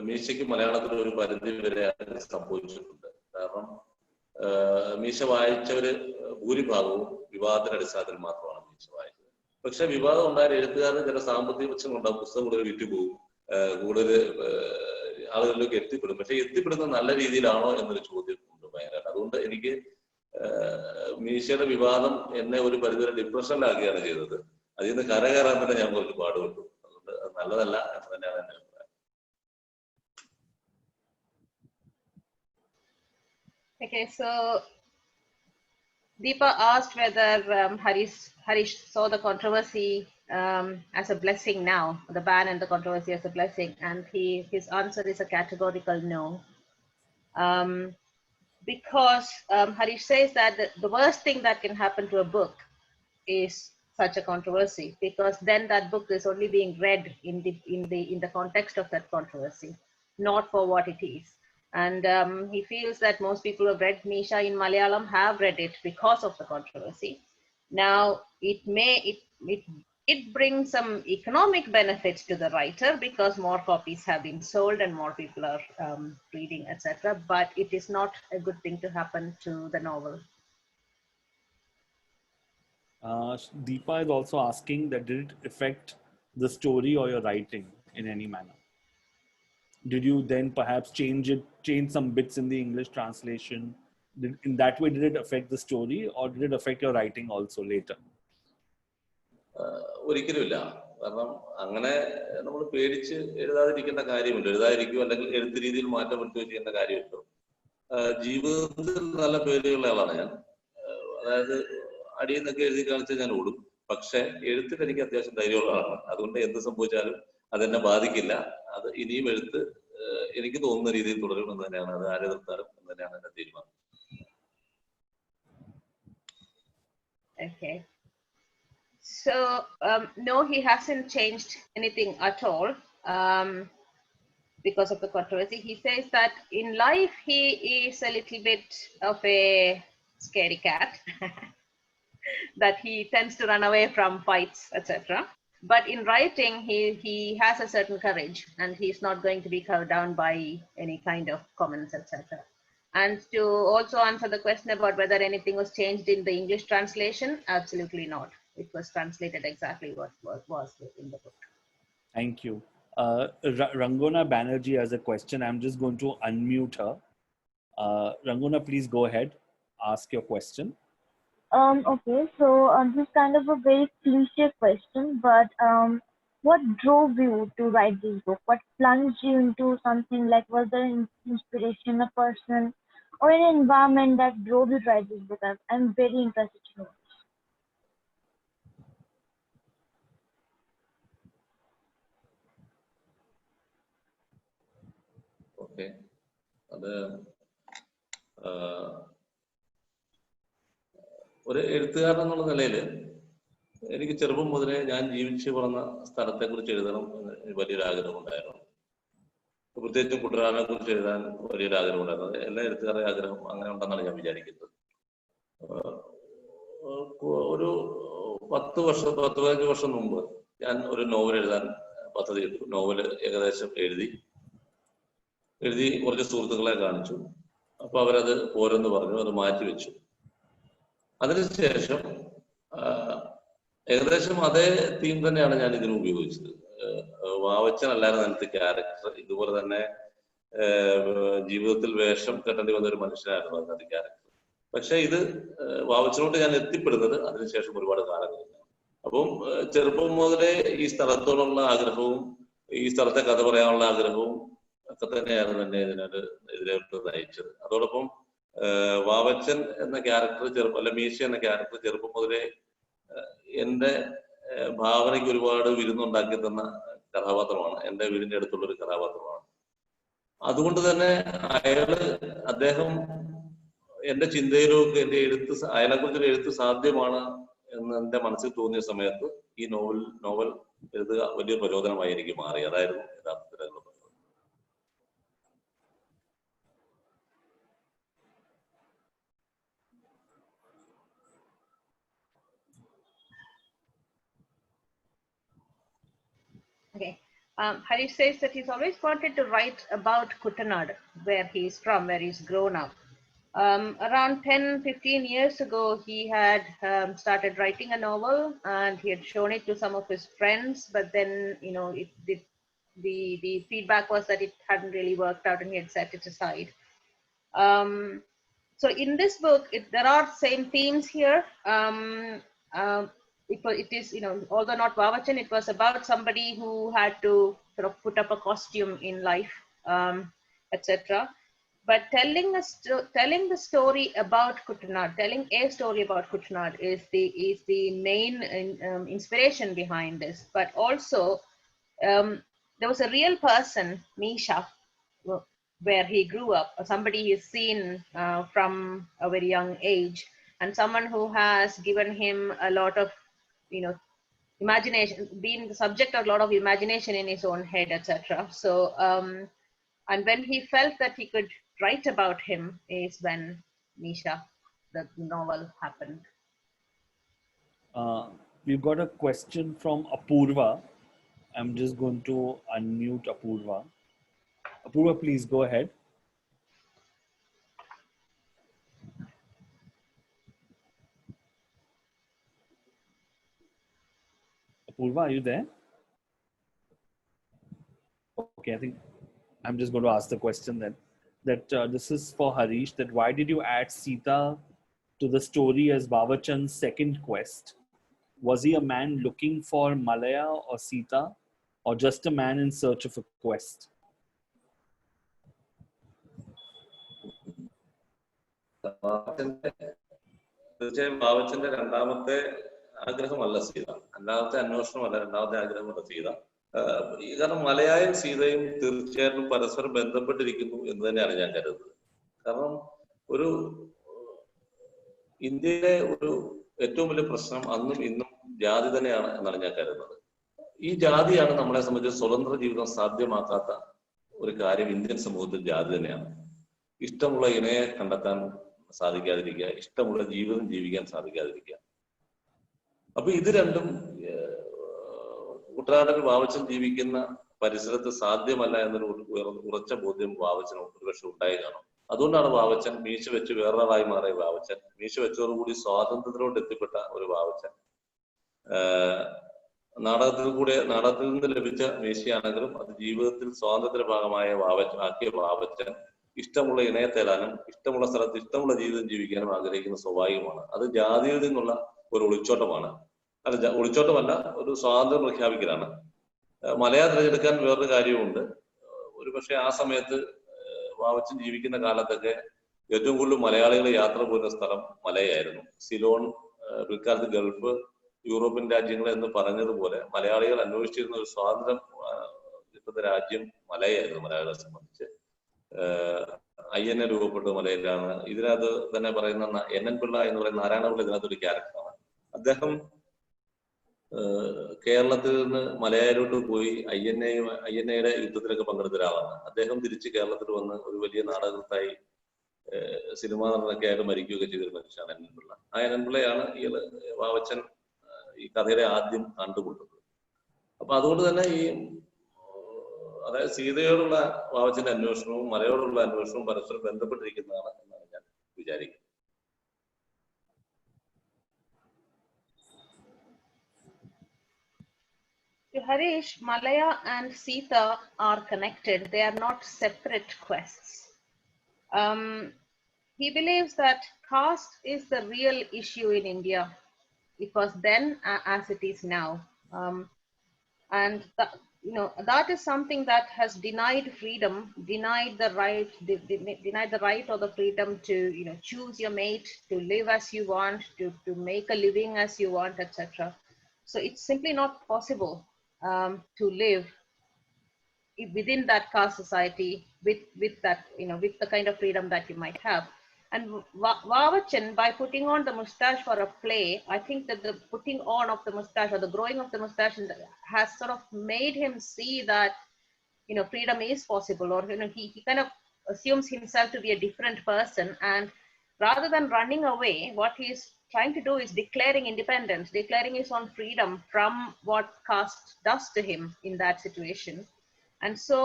S2: മീശയ്ക്ക് മലയാളത്തിൽ ഒരു പരിധി വരെ സംഭവിച്ചിട്ടുണ്ട്. കാരണം മീശ വായിച്ചവര് ഭൂരിഭാഗവും വിവാദത്തിന്റെ അടിസ്ഥാനത്തിൽ മാത്രമാണ് മീശ വായിച്ചത്. പക്ഷെ വിവാദം ഉണ്ടായാൽ എഴുത്തുകാരന് ചില സാമ്പത്തിക പ്രശ്നങ്ങളുണ്ടാകും, പുസ്തകം കൂടുതൽ വിറ്റുപോകും, കൂടുതൽ ആളുകളിലേക്ക് എത്തിപ്പെടും. പക്ഷെ എത്തിപ്പെടുന്നത് നല്ല രീതിയിലാണോ എന്നൊരു ചോദ്യം ഉണ്ട് ഭയങ്കര. അതുകൊണ്ട് എനിക്ക് മീശയുടെ വിവാദം എന്നെ ഒരു പരിധിവരെ ഡിപ്രഷനിലാക്കുകയാണ് ചെയ്തത്. അതിൽ നിന്ന് കരകയറാൻ തന്നെ ഞാൻ കുറച്ച് പാടുപെട്ടു. അതുകൊണ്ട് അത് നല്ലതല്ല എന്ന് തന്നെയാണ് എന്റെ അഭിപ്രായം.
S3: Okay, so Deepa asked whether Hareesh saw the controversy as a blessing now, the ban and the controversy as a blessing, and his answer is a categorical no. Because Hareesh says that the worst thing that can happen to a book is such a controversy, because then that book is only being read in the context of that controversy, not for what it is. And he feels that most people who have read Misha in Malayalam have read it because of the controversy. Now, it brings some economic benefits to the writer because more copies have been sold and more people are reading, etc. But it is not a good thing to happen to the novel.
S1: Deepa is also asking that did it affect the story or your writing in any manner? Did you then perhaps change some bits in the English translation? In that way, did it affect the story or did it affect your writing also later?
S2: ഒരിക്കലുമില്ല. കാരണം അങ്ങനെ നമ്മൾ പേടിച്ച് എഴുതാതിരിക്കേണ്ട കാര്യമില്ല. എഴുതാതിരിക്കുകയോ അല്ലെങ്കിൽ എഴുത്ത് രീതിയിൽ മാറ്റം വരുത്തുകയോ ചെയ്യേണ്ട കാര്യമില്ല. ജീവിതത്തിൽ നല്ല പേരുള്ള ആളാണ് ഞാൻ. അതായത് അടിയിൽ നിന്നൊക്കെ എഴുതി കാണിച്ചാൽ ഞാൻ ഓടും. പക്ഷെ എഴുത്തിൽ എനിക്ക് അത്യാവശ്യം ധൈര്യമുള്ള ആളാണ്. അതുകൊണ്ട് എന്ത് സംഭവിച്ചാലും അതെന്നെ ബാധിക്കില്ല. അത് ഇനിയും എഴുത്ത് എനിക്ക് തോന്നുന്ന രീതിയിൽ തുടരുമെന്ന് തന്നെയാണ്, അത് ആരെ നിർത്താനും എന്ന് തന്നെയാണ് എന്റെ തീരുമാനം.
S3: Okay. So, no, he hasn't changed anything at all because of the controversy. He says that in life he is a little bit of a scaredy cat, that he tends to run away from fights, etc. But in writing, he has a certain courage and he's not going to be cowed down by any kind of comments, etc. And to also answer the question about whether anything was changed in the English translation, absolutely not. It was translated exactly what was in the book.
S1: Thank you. Rangona Banerjee has a question. I'm just going to unmute her. Rangona, please go ahead. Ask your question.
S4: Okay, so this is kind of a very cliche question, but what drove you to write this book? What plunged you into something? Like, was there an inspiration, a person, or an environment that drove you to write this book? I'm very interested to know.
S2: Okay, അത് ഒരു എഴുത്തുകാരൻ എന്നുള്ള നിലയിൽ എനിക്ക് ചെറുപ്പം മുതലേ ഞാൻ ജീവിച്ചു വളർന്ന സ്ഥലത്തെ കുറിച്ച് എഴുതണം എന്ന് വലിയൊരു ആഗ്രഹം ഉണ്ടായിരുന്നു. പ്രത്യേകിച്ചും കുട്ടനാടിനെ കുറിച്ച് എഴുതാൻ വലിയൊരു ആഗ്രഹം ഉണ്ടായിരുന്നത്. എല്ലാ എഴുത്തുകാരുടെ ആഗ്രഹം അങ്ങനെ ഉണ്ടെന്നാണ് ഞാൻ വിചാരിക്കുന്നത്. ഒരു 10-15 വർഷം മുമ്പ് ഞാൻ ഒരു നോവൽ എഴുതാൻ പദ്ധതിയിട്ടു. നോവല് ഏകദേശം എഴുതി കുറച്ച് സുഹൃത്തുക്കളെ കാണിച്ചു. അപ്പൊ അവരത് പോരെന്ന് പറഞ്ഞു, അത് മാറ്റിവെച്ചു. അതിനുശേഷം ഏകദേശം അതേ തീം തന്നെയാണ് ഞാൻ ഇതിന് ഉപയോഗിച്ചത്. വാവച്ചനല്ലായിരുന്നു അതിനകത്ത് ക്യാരക്ടർ. ഇതുപോലെ തന്നെ ജീവിതത്തിൽ വേഷം കെട്ടേണ്ടി വന്ന ഒരു മനുഷ്യനായിരുന്നു അതിനകത്ത് ക്യാരക്ടർ. പക്ഷെ ഇത് വാവച്ചനോട്ട് ഞാൻ എത്തിപ്പെടുന്നത് അതിനുശേഷം ഒരുപാട് കാലം കഴിഞ്ഞു. അപ്പം ചെറുപ്പം മുതലേ ഈ സ്ഥലത്തോടുള്ള ആഗ്രഹവും ഈ സ്ഥലത്തെ കഥ പറയാനുള്ള ആഗ്രഹവും ഒക്കെ തന്നെയാണ് തന്നെ ഇതിലോട്ട് നയിച്ചത്. അതോടൊപ്പം വാവച്ചൻ എന്ന ക്യാരക്ടർ അല്ല മീശ എന്ന ക്യാരക്ടർ ചെറുപ്പം മുതലേ എന്റെ ഭാവനയ്ക്ക് ഒരുപാട് വിരുന്നുണ്ടാക്കി തന്ന കഥാപാത്രമാണ്. എന്റെ വീടിന്റെ അടുത്തുള്ള ഒരു കഥാപാത്രമാണ്. അതുകൊണ്ട് തന്നെ അദ്ദേഹം എന്റെ ചിന്തയിലൊക്കെ എന്റെ എഴുത്ത് അയാളെ കുറിച്ചൊരു എഴുത്ത് സാധ്യമാണ് എന്ന് എന്റെ മനസ്സിൽ തോന്നിയ സമയത്ത് ഈ നോവൽ എഴുതുക വലിയ പ്രചോദനമായി എനിക്ക് മാറി. അതായിരുന്നു യഥാർത്ഥത്തിലുള്ള.
S3: Okay. Hareesh says that he's always wanted to write about Kuttanad, where he's from, where he's grown up. Around 10-15 years ago, he had started writing a novel and he had shown it to some of his friends, but then, the feedback was that it hadn't really worked out and he had set it aside. So in this book, there are same themes here. It is, although not Vavachan, it was about somebody who had to sort of put up a costume in life, etc. But telling the story about Kuttanad, telling a story about Kuttanad is the main inspiration behind this. But also, there was a real person, Misha, where he grew up, somebody he's seen from a very young age, and someone who has given him a lot of, imagination, being the subject of a lot of imagination in his own head, etc. So, and when he felt that he could write about him is when Misha, the novel, happened.
S1: We've got a question from Apurva. I'm just going to unmute Apurva. Apurva, please go ahead. Apurva, are you there? Okay, I think I'm just going to ask the question then. That this is for Hareesh. That why did you add Sita to the story as Vavachan's second quest? Was he a man looking for Malaya or Sita, or just a man in search of a quest?
S2: തീർച്ചയായും ബാബച്ചന്റെ രണ്ടാമത്തെ ആഗ്രഹമല്ല സീത, രണ്ടാമത്തെ അന്വേഷണമല്ല, രണ്ടാമത്തെ ആഗ്രഹമല്ല സീത. കാരണം മലയായും സീതയും തീർച്ചയായിട്ടും പരസ്പരം ബന്ധപ്പെട്ടിരിക്കുന്നു എന്ന് തന്നെയാണ് ഞാൻ കരുതുന്നത്. കാരണം ഒരു ഇന്ത്യയിലെ ഒരു ഏറ്റവും വലിയ പ്രശ്നം അന്നും ഇന്നും ജാതി തന്നെയാണ് എന്നാണ് ഞാൻ കരുതുന്നത്. ഈ ജാതിയാണ് നമ്മളെ സംബന്ധിച്ച് സ്വതന്ത്ര ജീവിതം സാധ്യമാക്കാത്ത ഒരു കാര്യം. ഇന്ത്യൻ സമൂഹത്തിൽ ജാതി തന്നെയാണ്. ഇഷ്ടമുള്ള ഇണയെ കണ്ടെത്താൻ സാധിക്കാതിരിക്കുക, ഇഷ്ടമുള്ള ജീവിതം ജീവിക്കാൻ സാധിക്കാതിരിക്കുക. അപ്പൊ ഇത് രണ്ടും കുട്ടനാട്ടിൽ വാവച്ചൻ ജീവിക്കുന്ന പരിസരത്ത് സാധ്യമല്ല എന്നൊരു ഉറച്ച ബോധ്യം വാവച്ചന് ഒരുപക്ഷെ ഉണ്ടായി കാണും. അതുകൊണ്ടാണ് വാവച്ചൻ മീശ വെച്ച് വേറൊരാളായി മാറിയ വാവച്ചൻ, മീശ വെച്ചതോടുകൂടി സ്വാതന്ത്ര്യത്തിലോട്ട് എത്തിപ്പെട്ട ഒരു വാവച്ചൻ. നാടകത്തിൽ നിന്ന് ലഭിച്ച മീശയാണെങ്കിലും അത് ജീവിതത്തിൽ സ്വാതന്ത്ര്യ ഭാഗമായ ആക്കിയ വാവച്ചൻ ഇഷ്ടമുള്ള ഇണയെ തേടാനും ഇഷ്ടമുള്ള സ്ഥലത്ത് ഇഷ്ടമുള്ള ജീവിതം ജീവിക്കാനും ആഗ്രഹിക്കുന്ന സ്വാഭാവികമാണ്. അത് ജാതിയിൽ നിന്നുള്ള ഒരു ഒളിച്ചോട്ടമാണ്. ഒളിച്ചോട്ടമല്ല, ഒരു സ്വാതന്ത്ര്യം പ്രഖ്യാപിക്കലാണ്. മലയാ തിരഞ്ഞെടുക്കാൻ വേറൊരു കാര്യമുണ്ട്. ഒരുപക്ഷെ ആ സമയത്ത് വാവച്ചൻ ജീവിക്കുന്ന കാലത്തൊക്കെ ഏറ്റവും കൂടുതൽ മലയാളികൾ യാത്ര പോരുന്ന സ്ഥലം മലയായിരുന്നു. സിലോൺ, പിൽക്കാലത്ത് ഗൾഫ്, യൂറോപ്യൻ രാജ്യങ്ങൾ എന്ന് പറഞ്ഞതുപോലെ മലയാളികൾ അന്വേഷിച്ചിരുന്ന ഒരു സ്വാതന്ത്ര്യം കിട്ടുന്ന രാജ്യം മലയായിരുന്നു. മലയാളികളെ സംബന്ധിച്ച് അയ്യനെ രൂപപ്പെട്ട മലയിലാണ്. ഇതിനകത്ത് തന്നെ പറയുന്ന NN പിള്ള എന്ന് പറയുന്ന നാരായണപിള്ള ഇതിനകത്തൊരു ക്യാരക്ടറാണ്. അദ്ദേഹം കേരളത്തിൽ നിന്ന് മലയാളിലോട്ട് പോയി അയ്യന്നയുടെ യുദ്ധത്തിലൊക്കെ പങ്കെടുത്ത ഒരാളാണ്. അദ്ദേഹം തിരിച്ച് കേരളത്തിൽ വന്ന് ഒരു വലിയ നാടകത്തായി സിനിമാ നടനൊക്കെ ആയിട്ട് മരിക്കുകയൊക്കെ ചെയ്തൊരു മനുഷ്യനാണ് NN പിള്ള. ആ NN പിള്ളയാണ് വാവച്ചൻ ഈ കഥയുടെ ആദ്യം കണ്ടുമുട്ടുന്നത്. അപ്പൊ അതുകൊണ്ട് തന്നെ അതായത് സീതയോടുള്ള വാവച്ചന്റെ അന്വേഷണവും മലയോടുള്ള അന്വേഷണവും പരസ്പരം ബന്ധപ്പെട്ടിരിക്കുന്നതാണ് എന്നാണ് ഞാൻ വിചാരിക്കുന്നത്.
S3: Hareesh, Malaya and Sita are connected. They are not separate quests. He believes that caste is the real issue in India. It was then as it is now. And that is something that has denied freedom, denied the right or the freedom to choose your mate, to live as you want, to make a living as you want, etc. So it's simply not possible to live within that caste society with that with the kind of freedom that you might have. And Vavachan, by putting on the moustache for a play, I think that the putting on of the moustache or the growing of the moustache has sort of made him see that freedom is possible, or he kind of assumes himself to be a different person, and rather than running away, what he's trying to do is declaring independence, declaring his own freedom from what caste does to him in that situation. And so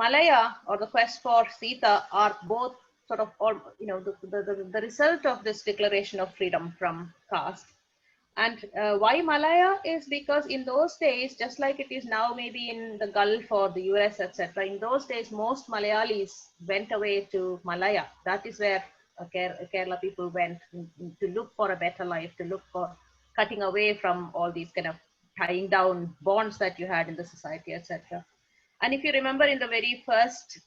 S3: Malaya, or the quest for Sita, are both sort of the result of this declaration of freedom from caste. And why Malaya is because in those days, just like it is now maybe in the Gulf or the US, etc., in those days most Malayalis went away to Malaya. That is where Kerala people went to look for a better life, to look for cutting away from all these kind of tying down bonds that you had in the society, etc. And if you remember in the very first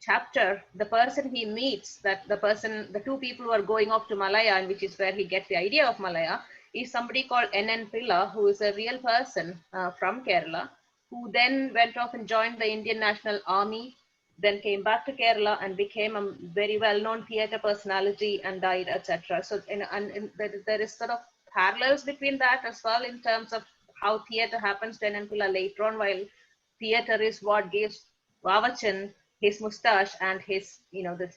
S3: chapter, the person he meets, the two people who are going off to Malaya, and which is where he gets the idea of Malaya, is somebody called N.N. Pilla, who is a real person from Kerala, who then went off and joined the Indian National Army, then came back to Kerala and became a very well-known theatre personality and died, etc. So, there is sort of parallels between that as well in terms of how theatre happens to N.N. Pilla later on, while theatre is what gives Vavachan his moustache and his,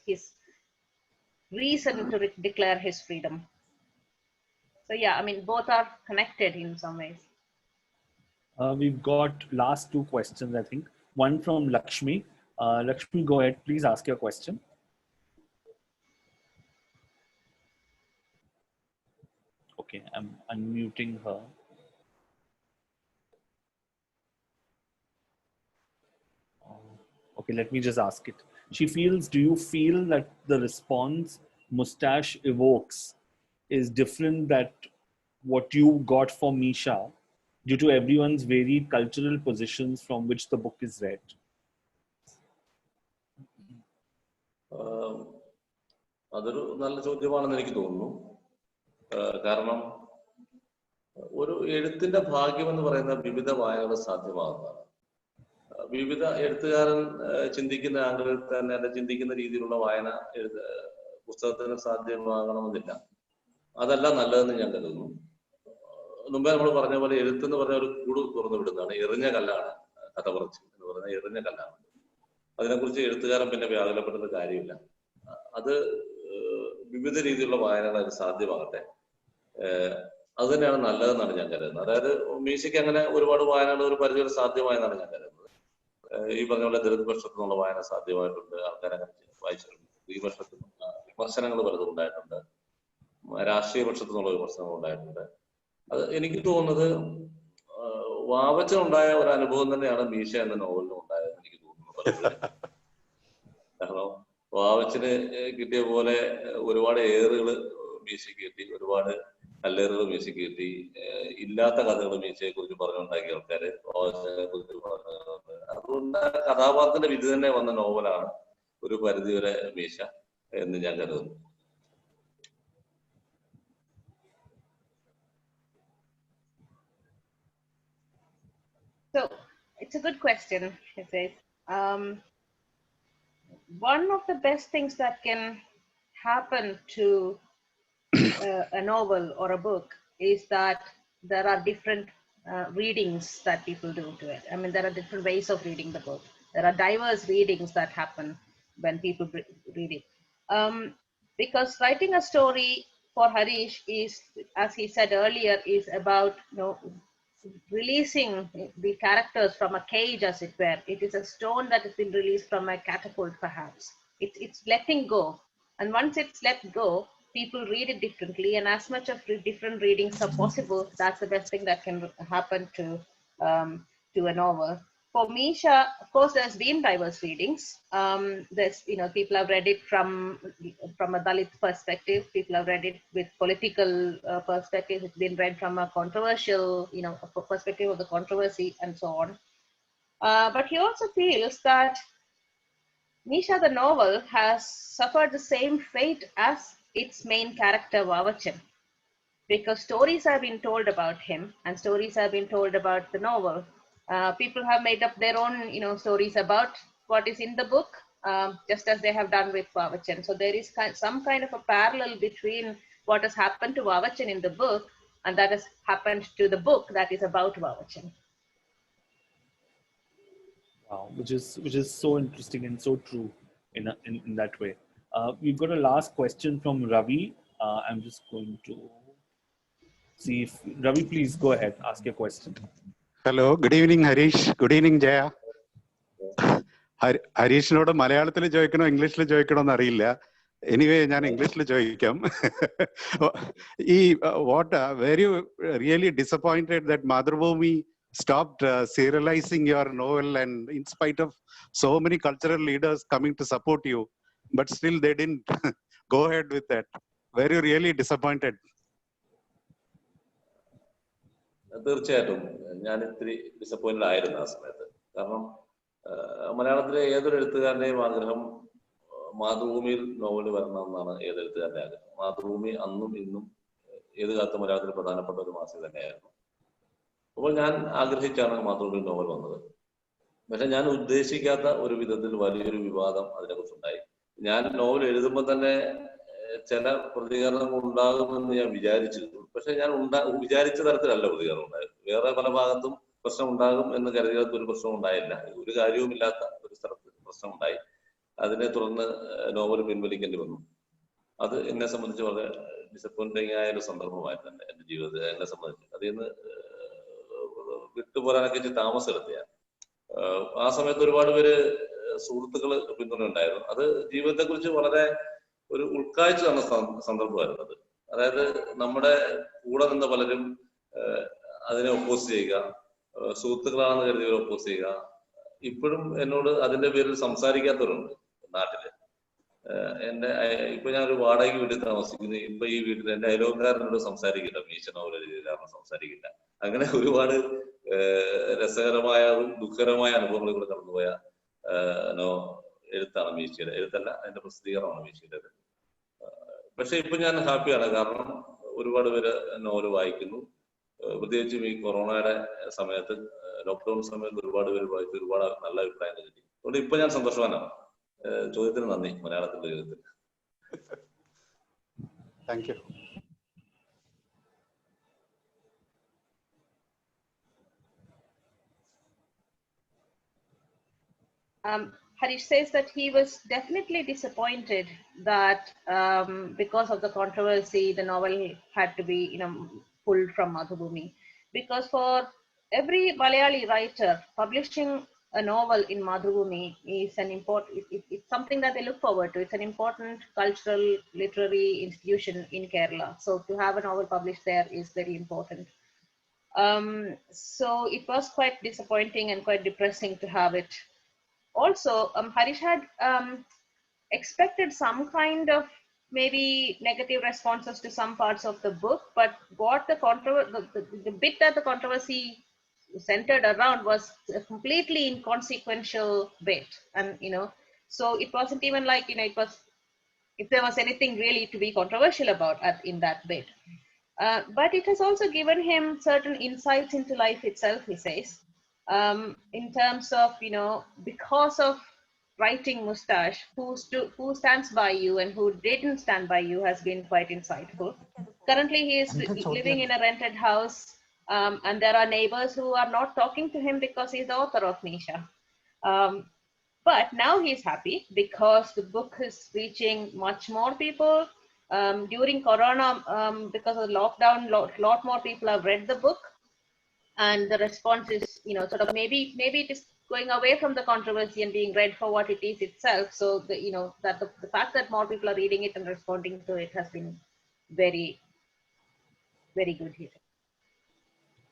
S3: his reason to declare his freedom. So yeah, I mean, both are connected in some ways.
S1: We've got last two questions, I think. One from Lakshmi. Lakshmi, go ahead. Please ask your question. Okay, I'm unmuting her. Okay, let me just ask it. She feels, do you feel that the response Moustache evokes is different that what you got for Misha due to everyone's varied cultural positions from which the book is read?
S2: അതൊരു നല്ല ചോദ്യമാണെന്ന് എനിക്ക് തോന്നുന്നു. കാരണം ഒരു എഴുത്തിന്റെ ഭാഗ്യം എന്ന് പറയുന്ന വിവിധ വായനകൾ സാധ്യമാകുന്നതാണ്. വിവിധ എഴുത്തുകാരൻ ചിന്തിക്കുന്ന ആംഗിളിൽ തന്നെ അല്ല ചിന്തിക്കുന്ന രീതിയിലുള്ള വായന പുസ്തകത്തിന് സാധ്യമാകണമെന്നില്ല. അതല്ല നല്ലതെന്ന് ഞാൻ കരുതുന്നു. മുമ്പേ നമ്മൾ പറഞ്ഞ പോലെ എഴുത്തെന്ന് പറഞ്ഞ ഒരു കൂട് തുറന്നു വിടുന്നതാണ്. എറിഞ്ഞ കല്ലാണ് കഥ പറച്ചു എന്ന് പറഞ്ഞാൽ എറിഞ്ഞ കല്ലാണ്. അതിനെക്കുറിച്ച് എഴുത്തുകാരൻ പിന്നെ വ്യാകുലപ്പെടേണ്ട കാര്യമില്ല. അത് വിവിധ രീതിയിലുള്ള വായനകൾ അത് സാധ്യമാകട്ടെ. അത് തന്നെയാണ് നല്ലതെന്നാണ് ഞാൻ കരുതുന്നത്. അതായത് മീശയ്ക്ക് അങ്ങനെ ഒരുപാട് വായനകൾ ഒരു പരിധിവരെ സാധ്യമായെന്നാണ് ഞാൻ കരുതുന്നത്. ഈ പറഞ്ഞ പോലെ ദളിത് പക്ഷത്തു നിന്നുള്ള വായന സാധ്യമായിട്ടുണ്ട്. ആൾക്കാരങ്ങനെ വായിച്ചിട്ടുണ്ട്. ഈ പക്ഷത്ത് വിമർശനങ്ങൾ പലതും ഉണ്ടായിട്ടുണ്ട്. രാഷ്ട്രീയ പക്ഷത്തു നിന്നുള്ള വിമർശനങ്ങൾ ഉണ്ടായിട്ടുണ്ട്. അത് എനിക്ക് തോന്നുന്നത് വാവച്ചൻ ഉണ്ടായ ഒരു അനുഭവം തന്നെയാണ് മീശ എന്ന നോവലിനും ഉണ്ടായതെന്ന് എനിക്ക് തോന്നുന്നു. കാരണം വാവച്ചന് കിട്ടിയ പോലെ ഒരുപാട് ഏറുകൾ മീശയ്ക്ക് കിട്ടി, ഒരുപാട് കല്ലേറുകൾ മീശയ്ക്ക് കിട്ടി. ഇല്ലാത്ത കഥകൾ മീശയെ കുറിച്ച് പറഞ്ഞുണ്ടാക്കിയ ആൾക്കാര് വാവച്ചനെ കുറിച്ച് പറഞ്ഞിട്ടുണ്ട്. അതുകൊണ്ട് കഥാപാത്രത്തിന്റെ വിധി തന്നെ വന്ന നോവലാണ് ഒരു പരിധിവരെ മീശ എന്ന് ഞാൻ കരുതുന്നു.
S3: So it's a good question, it says. One of the best things that can happen to a novel or a book is that there are different readings that people do to it. I mean, there are different ways of reading the book. There are diverse readings that happen when people read it. Because writing a story for Hareesh is, as he said earlier, is about releasing the characters from a cage, as it were. It is a stone that has been released from a catapult, perhaps. It's letting go. And once it's let go, people read it differently. And as much of different readings are possible, that's the best thing that can happen to a novel. For Misha, of course, there's been diverse readings. There's, people have read it from a Dalit perspective. People have read it with political perspective. It's been read from a controversial, perspective of the controversy and so on. But he also feels that Misha, the novel, has suffered the same fate as its main character, Vavachan. Because stories have been told about him and stories have been told about the novel. People have made up their own, stories about what is in the book, just as they have done with Vavachan. So there is some kind of a parallel between what has happened to Vavachan in the book and that has happened to the book that is about Vavachan.
S1: Wow, which is so interesting and so true in that way. We've got a last question from Ravi. I'm just going to see if Ravi, please go ahead, ask your question.
S5: Hello, good evening, Hareesh. Good evening, Jaya. ഹരീഷിനോട് മലയാളത്തിൽ ചോദിക്കണോ ഇംഗ്ലീഷിൽ ചോദിക്കണോ എന്ന് അറിയില്ല. Anyway ഞാൻ ഇംഗ്ലീഷിൽ ചോദിക്കാം. were you really disappointed that Madhurabhumi stopped serializing your novel, and in spite of so many cultural leaders coming to support you, but still they didn't go ahead with that. Were you really disappointed?
S2: തീർച്ചയായിട്ടും ഞാൻ ഇത്തിരി disappointed ആയിരുന്നു ആ സമയത്ത്. കാരണം മലയാളത്തിലെ ഏതൊരു എഴുത്തുകാരന്റെയും ആഗ്രഹം മാതൃഭൂമിയിൽ നോവൽ വരണമെന്നാണ് ഏത് എഴുത്തുകാരന്റെ ആഗ്രഹം. മാതൃഭൂമി അന്നും ഇന്നും ഏത് കാലത്ത് മലയാളത്തിൽ പ്രധാനപ്പെട്ട ഒരു മാസിക തന്നെയായിരുന്നു. അപ്പോൾ ഞാൻ ആഗ്രഹിച്ചാണ് മാതൃഭൂമിയിൽ നോവൽ വന്നത്. പക്ഷെ ഞാൻ ഉദ്ദേശിക്കാത്ത ഒരു വിധത്തിൽ വലിയൊരു വിവാദം അതിനെക്കുറിച്ചുണ്ടായി. ഞാൻ നോവൽ എഴുതുമ്പോൾ തന്നെ ചില പ്രതികരണങ്ങൾ ഉണ്ടാകുമെന്ന് ഞാൻ വിചാരിച്ചിരുന്നു. പക്ഷെ ഞാൻ വിചാരിച്ച തരത്തിലല്ല പ്രതികരണം ഉണ്ടായത്. വേറെ പല ഭാഗത്തും പ്രശ്നം ഉണ്ടാകും എന്ന് കരുതിയത് ഒരു പ്രശ്നം ഉണ്ടായില്ല. ഒരു കാര്യവുമില്ലാത്ത ഒരു സ്ഥലത്ത് പ്രശ്നം ഉണ്ടായി. അതിനെ തുടർന്ന് നോവൽ പിൻവലിക്കേണ്ടി വന്നു. അത് എന്നെ സംബന്ധിച്ച് വളരെ ഡിസപ്പോയിന്റിംഗ് ആയ ഒരു സന്ദർഭമായിരുന്നു എന്റെ ജീവിതത്തിൽ. എന്നെ സംബന്ധിച്ച് അതിൽ നിന്ന് വിട്ടുപോരാനൊക്കെ വെച്ച് താമസം എടുത്തയാണ്. ആ സമയത്ത് ഒരുപാട് പേര് സുഹൃത്തുക്കള് പിന്തുണയുണ്ടായിരുന്നു. അത് ജീവിതത്തെ കുറിച്ച് വളരെ ഒരു ഉൾക്കാഴ്ച തന്ന സന്ദർഭമായിരുന്നു അത്. അതായത് നമ്മുടെ കൂടെ നിന്ന പലരും അതിനെ ഒപ്പോസ് ചെയ്യുക, സുഹൃത്തുക്കളാണെന്ന് കരുതിയവരെ ഒപ്പോസ് ചെയ്യുക. ഇപ്പോഴും എന്നോട് അതിന്റെ പേരിൽ സംസാരിക്കാത്തവരുണ്ട് നാട്ടില്. ഇപ്പൊ ഞാനൊരു വാടകയ്ക്ക് വീട്ടിൽ താമസിക്കുന്നു. ഇപ്പൊ ഈ വീട്ടിൽ എന്റെ അയലോക്കാരനോട് സംസാരിക്കില്ല, മീശ നോവൽ എഴുതിയതാണ് സംസാരിക്കില്ല. അങ്ങനെ ഒരുപാട് രസകരമായതും ദുഃഖകരമായ അനുഭവങ്ങളിൽ കൂടെ കടന്നുപോയ എഴുത്താണ് മീശയുടെ. എഴുത്തല്ല, അതിന്റെ പ്രസിദ്ധീകരണമാണ് മീശയുടേത്. പക്ഷെ ഇപ്പൊ ഞാൻ ഹാപ്പിയാണ്. കാരണം ഒരുപാട് പേര് നോവൽ വായിക്കുന്നു. പ്രത്യേകിച്ചും ഈ കൊറോണയുടെ സമയത്ത്, ലോക്ക്ഡൌൺ സമയത്ത് ഒരുപാട് പേര് വായിച്ചു, ഒരുപാട് നല്ല അഭിപ്രായങ്ങൾ കിട്ടി. അതുകൊണ്ട് ഇപ്പൊ ഞാൻ സന്തോഷവാനാണ്. ചോദ്യത്തിന് നന്ദി. മലയാളത്തിന്റെ ചോദ്യത്തിന്
S5: thank you.
S3: Hareesh says that he was definitely disappointed that because of the controversy, the novel had to be, pulled from Madhubhumi. Because for every Malayali writer, publishing a novel in Madhubhumi is an important. It's something that they look forward to. It's an important cultural, literary institution in Kerala. So to have a novel published there is very important. So it was quite disappointing and quite depressing to have it. Also, Hareesh had expected some kind of maybe negative responses to some parts of the book, but what the bit that the controversy centered around was a completely inconsequential bit. And, so it wasn't even like, it was, if there was anything really to be controversial about in that bit. But it has also given him certain insights into life itself, he says. In terms of, because of writing Moustache, who stands by you and who didn't stand by you has been quite insightful. Currently, he is living in a rented house, and there are neighbors who are not talking to him because he's the author of Nisha. But now he's happy because the book is reaching much more people. During Corona, because of lockdown, lot more people have read the book. And the response is, sort of maybe it is going away from the controversy and being read for what it is itself. So that the fact that more people are reading it and responding to it has been very, very good here.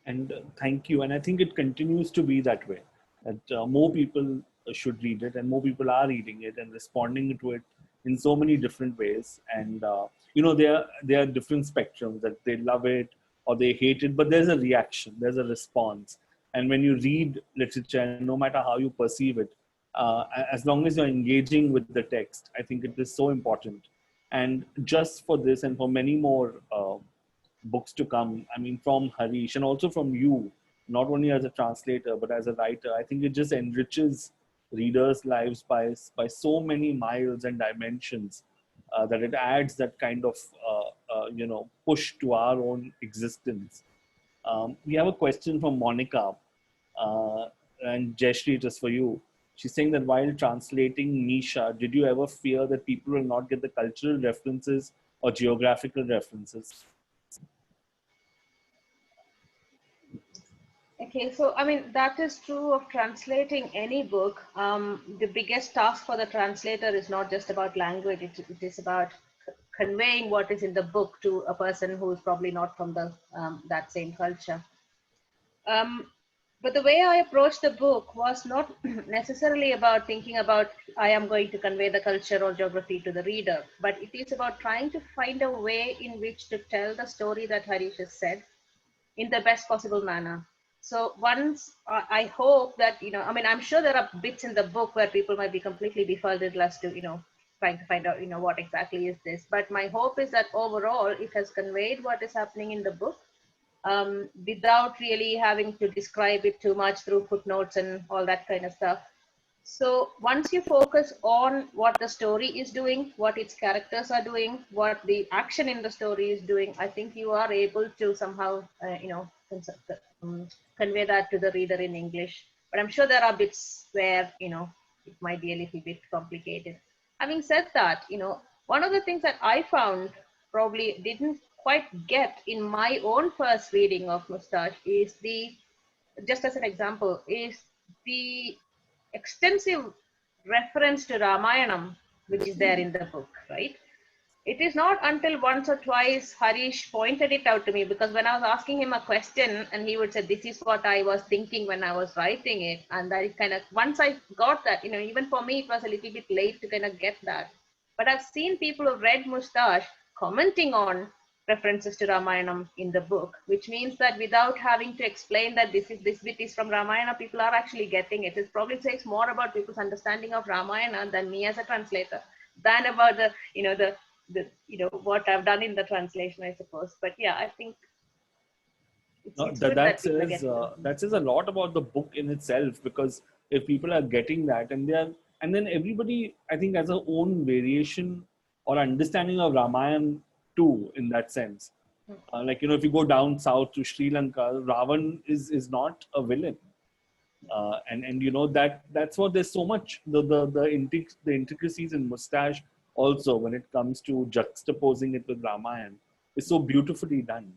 S1: And thank you. And I think it continues to be that way. That more people should read it, and more people are reading it and responding to it in so many different ways. And there are different spectrums, that they love it or they hate it, but there's a reaction, there's a response. And when you read literature, no matter how you perceive it, as long as you're engaging with the text, I think it is so important. And just for this and for many more books to come, I mean, from Hareesh and also from you, not only as a translator, but as a writer, I think it just enriches readers' lives by so many miles and dimensions, that it adds that kind of push to our own existence. We have a question from Monica, and Jayasree, it is for you. She's saying that while translating Nisha, did you ever fear that people will not get the cultural references or geographical references?
S3: Okay, so I mean, that is true of translating any book. The biggest task for the translator is not just about language, it is about conveying what is in the book to a person who is probably not from that same culture. But the way I approached the book was not necessarily about thinking about I am going to convey the culture or geography to the reader, but it is about trying to find a way in which to tell the story that Hareesh has said in the best possible manner. So once I hope that, I mean, I'm sure there are bits in the book where people might be completely befuddled as to, trying to find out, what exactly is this. But my hope is that overall it has conveyed what is happening in the book, without really having to describe it too much through footnotes and all that kind of stuff. So once you focus on what the story is doing, what its characters are doing, what the action in the story is doing, I think you are able to somehow, convey that to the reader in English. But I'm sure there are bits where, it might be a little bit complicated. Having said that, one of the things that I found probably didn't quite get in my own first reading of Moustache is just as an example, is the extensive reference to Ramayanam, which is there in the book, right? It is not until once or twice Hareesh pointed it out to me, because when I was asking him a question and he would say, this is what I was thinking when I was writing it. And that kind of, once I got that, even for me, it was a little bit late to kind of get that. But I've seen people who read Moustache commenting on references to Ramayanam in the book, which means that without having to explain that this bit is from Ramayana, people are actually getting it. It probably says more about people's understanding of Ramayana than me as a translator, than about what I've done in the translation, I suppose. But yeah, I think it's good that people are getting it.
S1: That says a lot about the book in itself, because if people are getting that and then everybody, I think, has a own variation or understanding of Ramayana too, in that sense. Like, if you go down south to Sri Lanka, Ravan is not a villain. And that's what there's so much the intricacies in Moustache also, when it comes to juxtaposing it with Ramayana, is so beautifully done.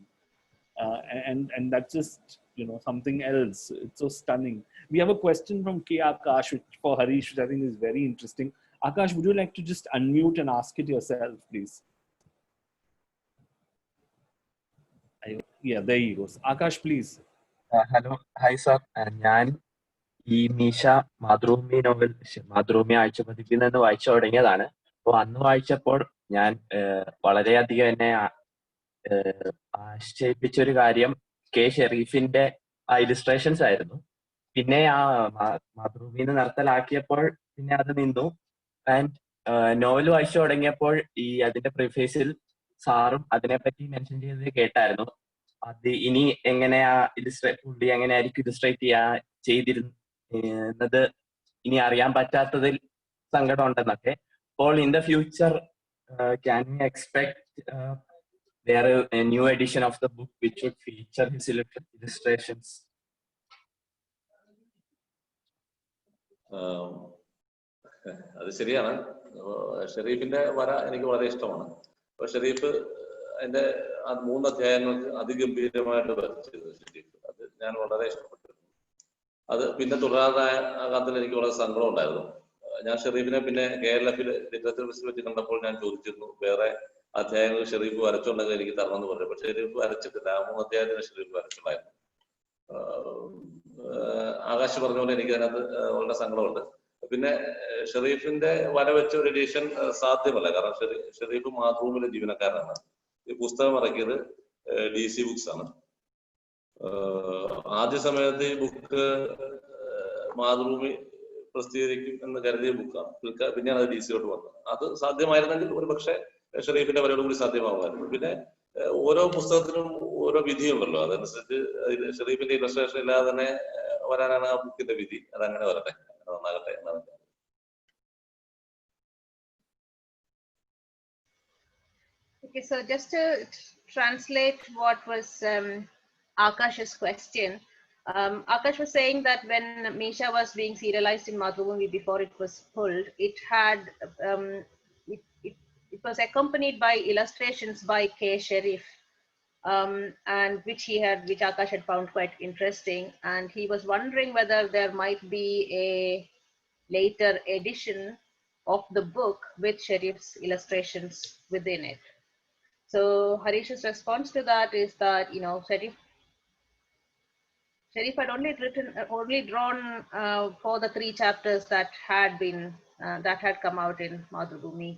S1: And that's just something else. It's so stunning. We have a question from K. Akash for Hareesh, which I think is very interesting. Akash, would you like to just unmute and ask it yourself, please? Yeah, there he goes. Akash, please.
S6: Hello hi sir, ഞാൻ ഈ മീശ Mathrubhumi novel Mathrubhumi ആഴ്ചപതിപ്പിൽ നിന്ന് വായിച്ചു തുടങ്ങിയതാണ്. അപ്പോൾ അന്ന് വായിച്ചപ്പോൾ ഞാൻ വളരെയധികം എന്നെ ആശ്ചര്യപ്പിച്ച ഒരു കാര്യം കെ ഷെരീഫിന്റെ ആ ഇലിസ്ട്രേഷൻസ് ആയിരുന്നു. പിന്നെ ആ മാതൃഭൂമിന്ന് നിർത്തലാക്കിയപ്പോൾ പിന്നെ അത് നിന്നു. ആൻഡ് നോവൽ വായിച്ചു തുടങ്ങിയപ്പോൾ ഈ അതിന്റെ പ്രിഫേസിൽ സാറും അതിനെപ്പറ്റി മെൻഷൻ ചെയ്തത് കേട്ടായിരുന്നു. അത് ഇനി എങ്ങനെയാ പുള്ളി എങ്ങനെയായിരിക്കും ഇലിസ്ട്രേറ്റ് ചെയ്തിരുന്നത് ഇനി അറിയാൻ പറ്റാത്തതിൽ സങ്കടം ഉണ്ടെന്നൊക്കെ. അപ്പോൾ in the future can we expect there a new edition of the book which would feature his illustrations?
S2: അത് ശരിയാണ്. ഷെരീഫിന്റെ വര എനിക്ക് വളരെ ഇഷ്ടമാണ്. അപ്പൊ ഷെരീഫ് അതിന്റെ 3 അധ്യായങ്ങൾക്ക് അതിഗംഭീരമായിട്ട് വരച്ചത് ഷെരീഫ്, അത് ഞാൻ വളരെ ഇഷ്ടപ്പെട്ടു. അത് പിന്നെ തുടരാതാകാത്തതിൽ എനിക്ക് വളരെ സങ്കടം ഉണ്ടായിരുന്നു. ഞാൻ ഷെരീഫിനെ പിന്നെ KLF ലിറ്ററേച്ചർ ഫെസ്റ്റിവൽ വെച്ച് കണ്ടപ്പോൾ ഞാൻ ചോദിച്ചിരുന്നു, വേറെ അധ്യായങ്ങൾ ഷെരീഫ് വരച്ചുണ്ടെങ്കിൽ എനിക്ക് തരണമെന്ന് പറഞ്ഞു. പക്ഷെ ഷെരീഫ് വരച്ചിട്ടില്ല. 3 അധ്യായത്തിന് ഷെരീഫ് വരച്ചുണ്ടായിരുന്നു. ആകാശ് പറഞ്ഞ പോലെ എനിക്ക് അതിനകത്ത് വളരെ സങ്കടമുണ്ട്. പിന്നെ ഷെരീഫിന്റെ വര വെച്ച ഒരു എഡിഷൻ സാധ്യമല്ല. കാരണം ഷെരീഫ് മാതൃഭൂമിയിലെ ജീവനക്കാരനാണ്. ഈ പുസ്തകം ഇറക്കിയത് DC ബുക്സ് ആണ്. ആദ്യ സമയത്ത് ഈ ബുക്ക് മാതൃഭൂമി പ്രസിദ്ധീകരിക്കും എന്ന് കരുതിയ ബുക്കാണ്. പിന്നെയാണ് അത് DC-യോട്ട് വന്നത്. അത് സാധ്യമായിരുന്നെങ്കിൽ ഒരു പക്ഷേ ഷെരീഫിന്റെ വരയോടുകൂടി സാധ്യമാകുമായിരുന്നു. പിന്നെ ഓരോ പുസ്തകത്തിനും ഓരോ വിധിയുണ്ടല്ലോ, അതനുസരിച്ച് ഷെരീഫിന്റെ ഇലസ്ട്രേഷൻ ഇല്ലാതെ തന്നെ വരാനാണ് ആ ബുക്കിന്റെ വിധി. അതങ്ങനെ വരട്ടെ, നന്നാകട്ടെ എന്നാണ്.
S3: Okay, so just to translate what was Akash's question, Akash was saying that when Misha was being serialized in Madhubhumi before it was pulled, it had it was accompanied by illustrations by K. Sharif, and which Akash had found quite interesting, and he was wondering whether there might be a later edition of the book with Sharif's illustrations within it. So Hareesh's response to that is that, Sharif had only drawn for the 3 chapters that had come out in Madhubhumi.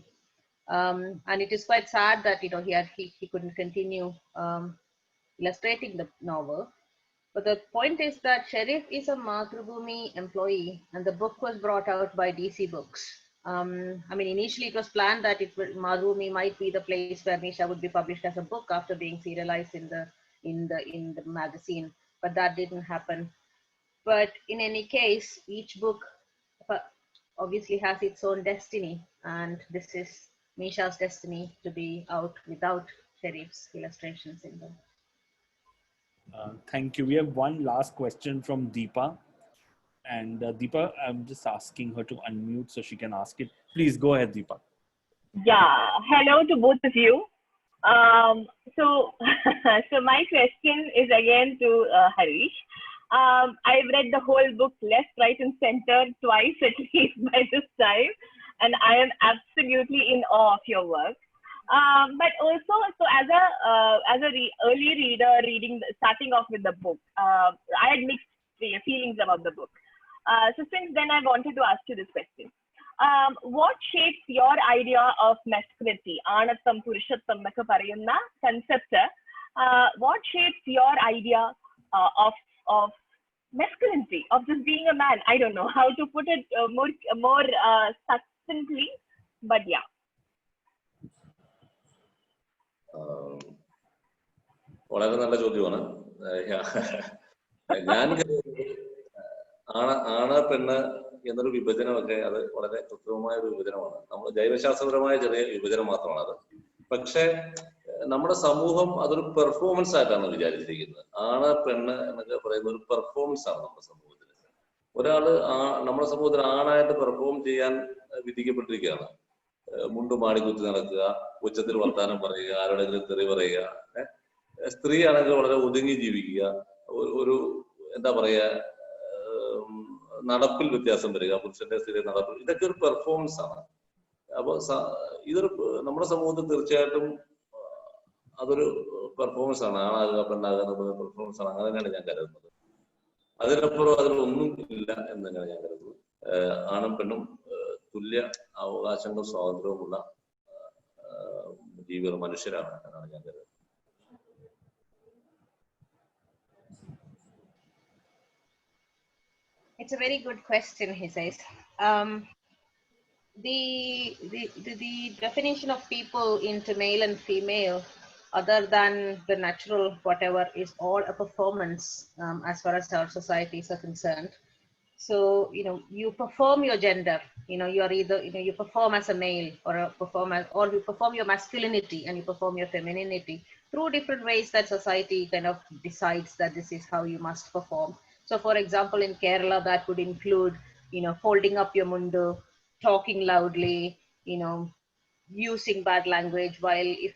S3: And it is quite sad that he couldn't continue illustrating the novel. But the point is that Sharif is a Madhubhumi employee, and the book was brought out by DC Books. I mean, initially it was planned that Madhubhumi might be the place where Nisha would be published as a book after being serialized in the magazine, but that didn't happen. But in any case, each book obviously has its own destiny, and this is Misha's destiny to be out without Sharif's illustrations in them.
S1: Thank you. We have one last question from Deepa. And Deepa, I'm just asking her to unmute so she can ask it. Please go ahead, Deepa.
S7: Yeah, hello to both of you. So my question is again to Hareesh. I've read the whole book left, right, and center twice at least by this time, and I am absolutely in awe of your work. But also, so as a early reader, starting off with the book, I had mixed feelings about the book. So since then, I wanted to ask you this question. What shapes your idea of masculinity? Anatham, Purushattam, എന്നൊക്കെ പറയുന്ന concept. What shapes your idea of masculinity, of just being a man? I don't know how to put it more succinctly, but yeah.
S2: വളരെ നല്ല ചോദ്യമാണ്. ഞാൻ ആണ് പെണ്ണ് എന്നൊരു വിഭജനമൊക്കെ അത് വളരെ കൃത്രിമമായ ഒരു വിഭജനമാണ്. നമ്മൾ ജൈവശാസ്ത്രപരമായ ചെറിയ വിഭജനം മാത്രമാണ് അത്. പക്ഷെ നമ്മുടെ സമൂഹം അതൊരു പെർഫോമൻസ് ആയിട്ടാണ് വിചാരിച്ചിരിക്കുന്നത്. ആണ് പെണ്ണ് എന്നൊക്കെ പറയുന്ന ഒരു പെർഫോമൻസ് ആണ് നമ്മുടെ സമൂഹത്തിൽ. ഒരാള് നമ്മുടെ സമൂഹത്തിൽ ആണായിട്ട് പെർഫോം ചെയ്യാൻ വിധിക്കപ്പെട്ടിരിക്കുകയാണ്. മുണ്ട് മാടിക്കുത്തി നടക്കുക, ഉച്ചത്തിൽ വർത്താനം പറയുക, ആരോടെങ്കിലും തെറി പറയുക. സ്ത്രീ ആണെങ്കിൽ വളരെ ഒതുങ്ങി ജീവിക്കുക, ഒരു എന്താ പറയാ നടപ്പിൽ വ്യത്യാസം വരിക, പുരുഷന്റെ സ്ത്രീ നടപ്പിൽ, ഇതൊക്കെ ഒരു പെർഫോമൻസ് ആണ്. അപ്പൊ ഇതൊരു നമ്മുടെ സമൂഹത്തിൽ തീർച്ചയായിട്ടും അതൊരു പെർഫോമൻസ് ആണ്. ആണാകുക പെണ്ണാകുക എന്നുള്ള പെർഫോമൻസ് ആണ്. അങ്ങനെ തന്നെയാണ് ഞാൻ കരുതുന്നത്. അതിനപ്പുറം അതിലൊന്നും ഇല്ല എന്ന് തന്നെയാണ് ഞാൻ കരുതുന്നത്. ആണും പെണ്ണും തുല്യ അവകാശങ്ങളും സ്വാതന്ത്ര്യവുമുള്ള ജീവികൾ, മനുഷ്യരാണ് എന്നാണ് ഞാൻ കരുതുന്നത്.
S3: It's a very good question, he says. The definition of people into male and female, other than the natural whatever, is all a performance as far as our societies are concerned. So, you perform your gender. You are either, you perform as a male or you perform your masculinity and you perform your femininity through different ways that society kind of decides that this is how you must perform. So, for example, in Kerala, that would include, folding up your mundu, talking loudly, using bad language. While if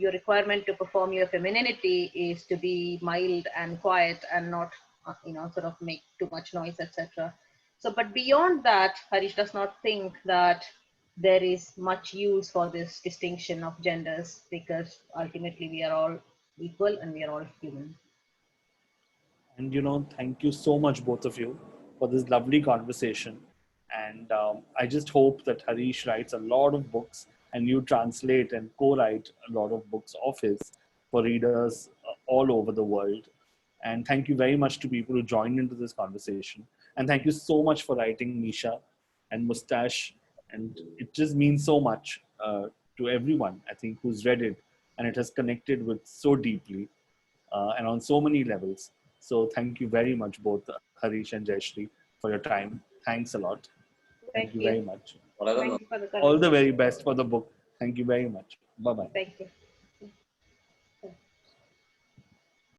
S3: your requirement to perform your femininity is to be mild and quiet and not, sort of make too much noise, etc. So, but beyond that, Hareesh does not think that there is much use for this distinction of genders, because ultimately we are all equal and we are all human.
S1: And thank you so much, both of you, for this lovely conversation. And I just hope that Hareesh writes a lot of books and you translate and co-write a lot of books of his for readers all over the world. And thank you very much to people who joined into this conversation. And thank you so much for writing Nisha and Moustache. And it just means so much to everyone, I think, who's read it. And it has connected with so deeply and on so many levels. So thank you very much, both Hareesh and Jayasree, for your time. Thanks a lot. Thank you very much.
S3: Thank you for the
S1: All the very best for the book. Thank you very much. Bye-bye.
S3: Thank you.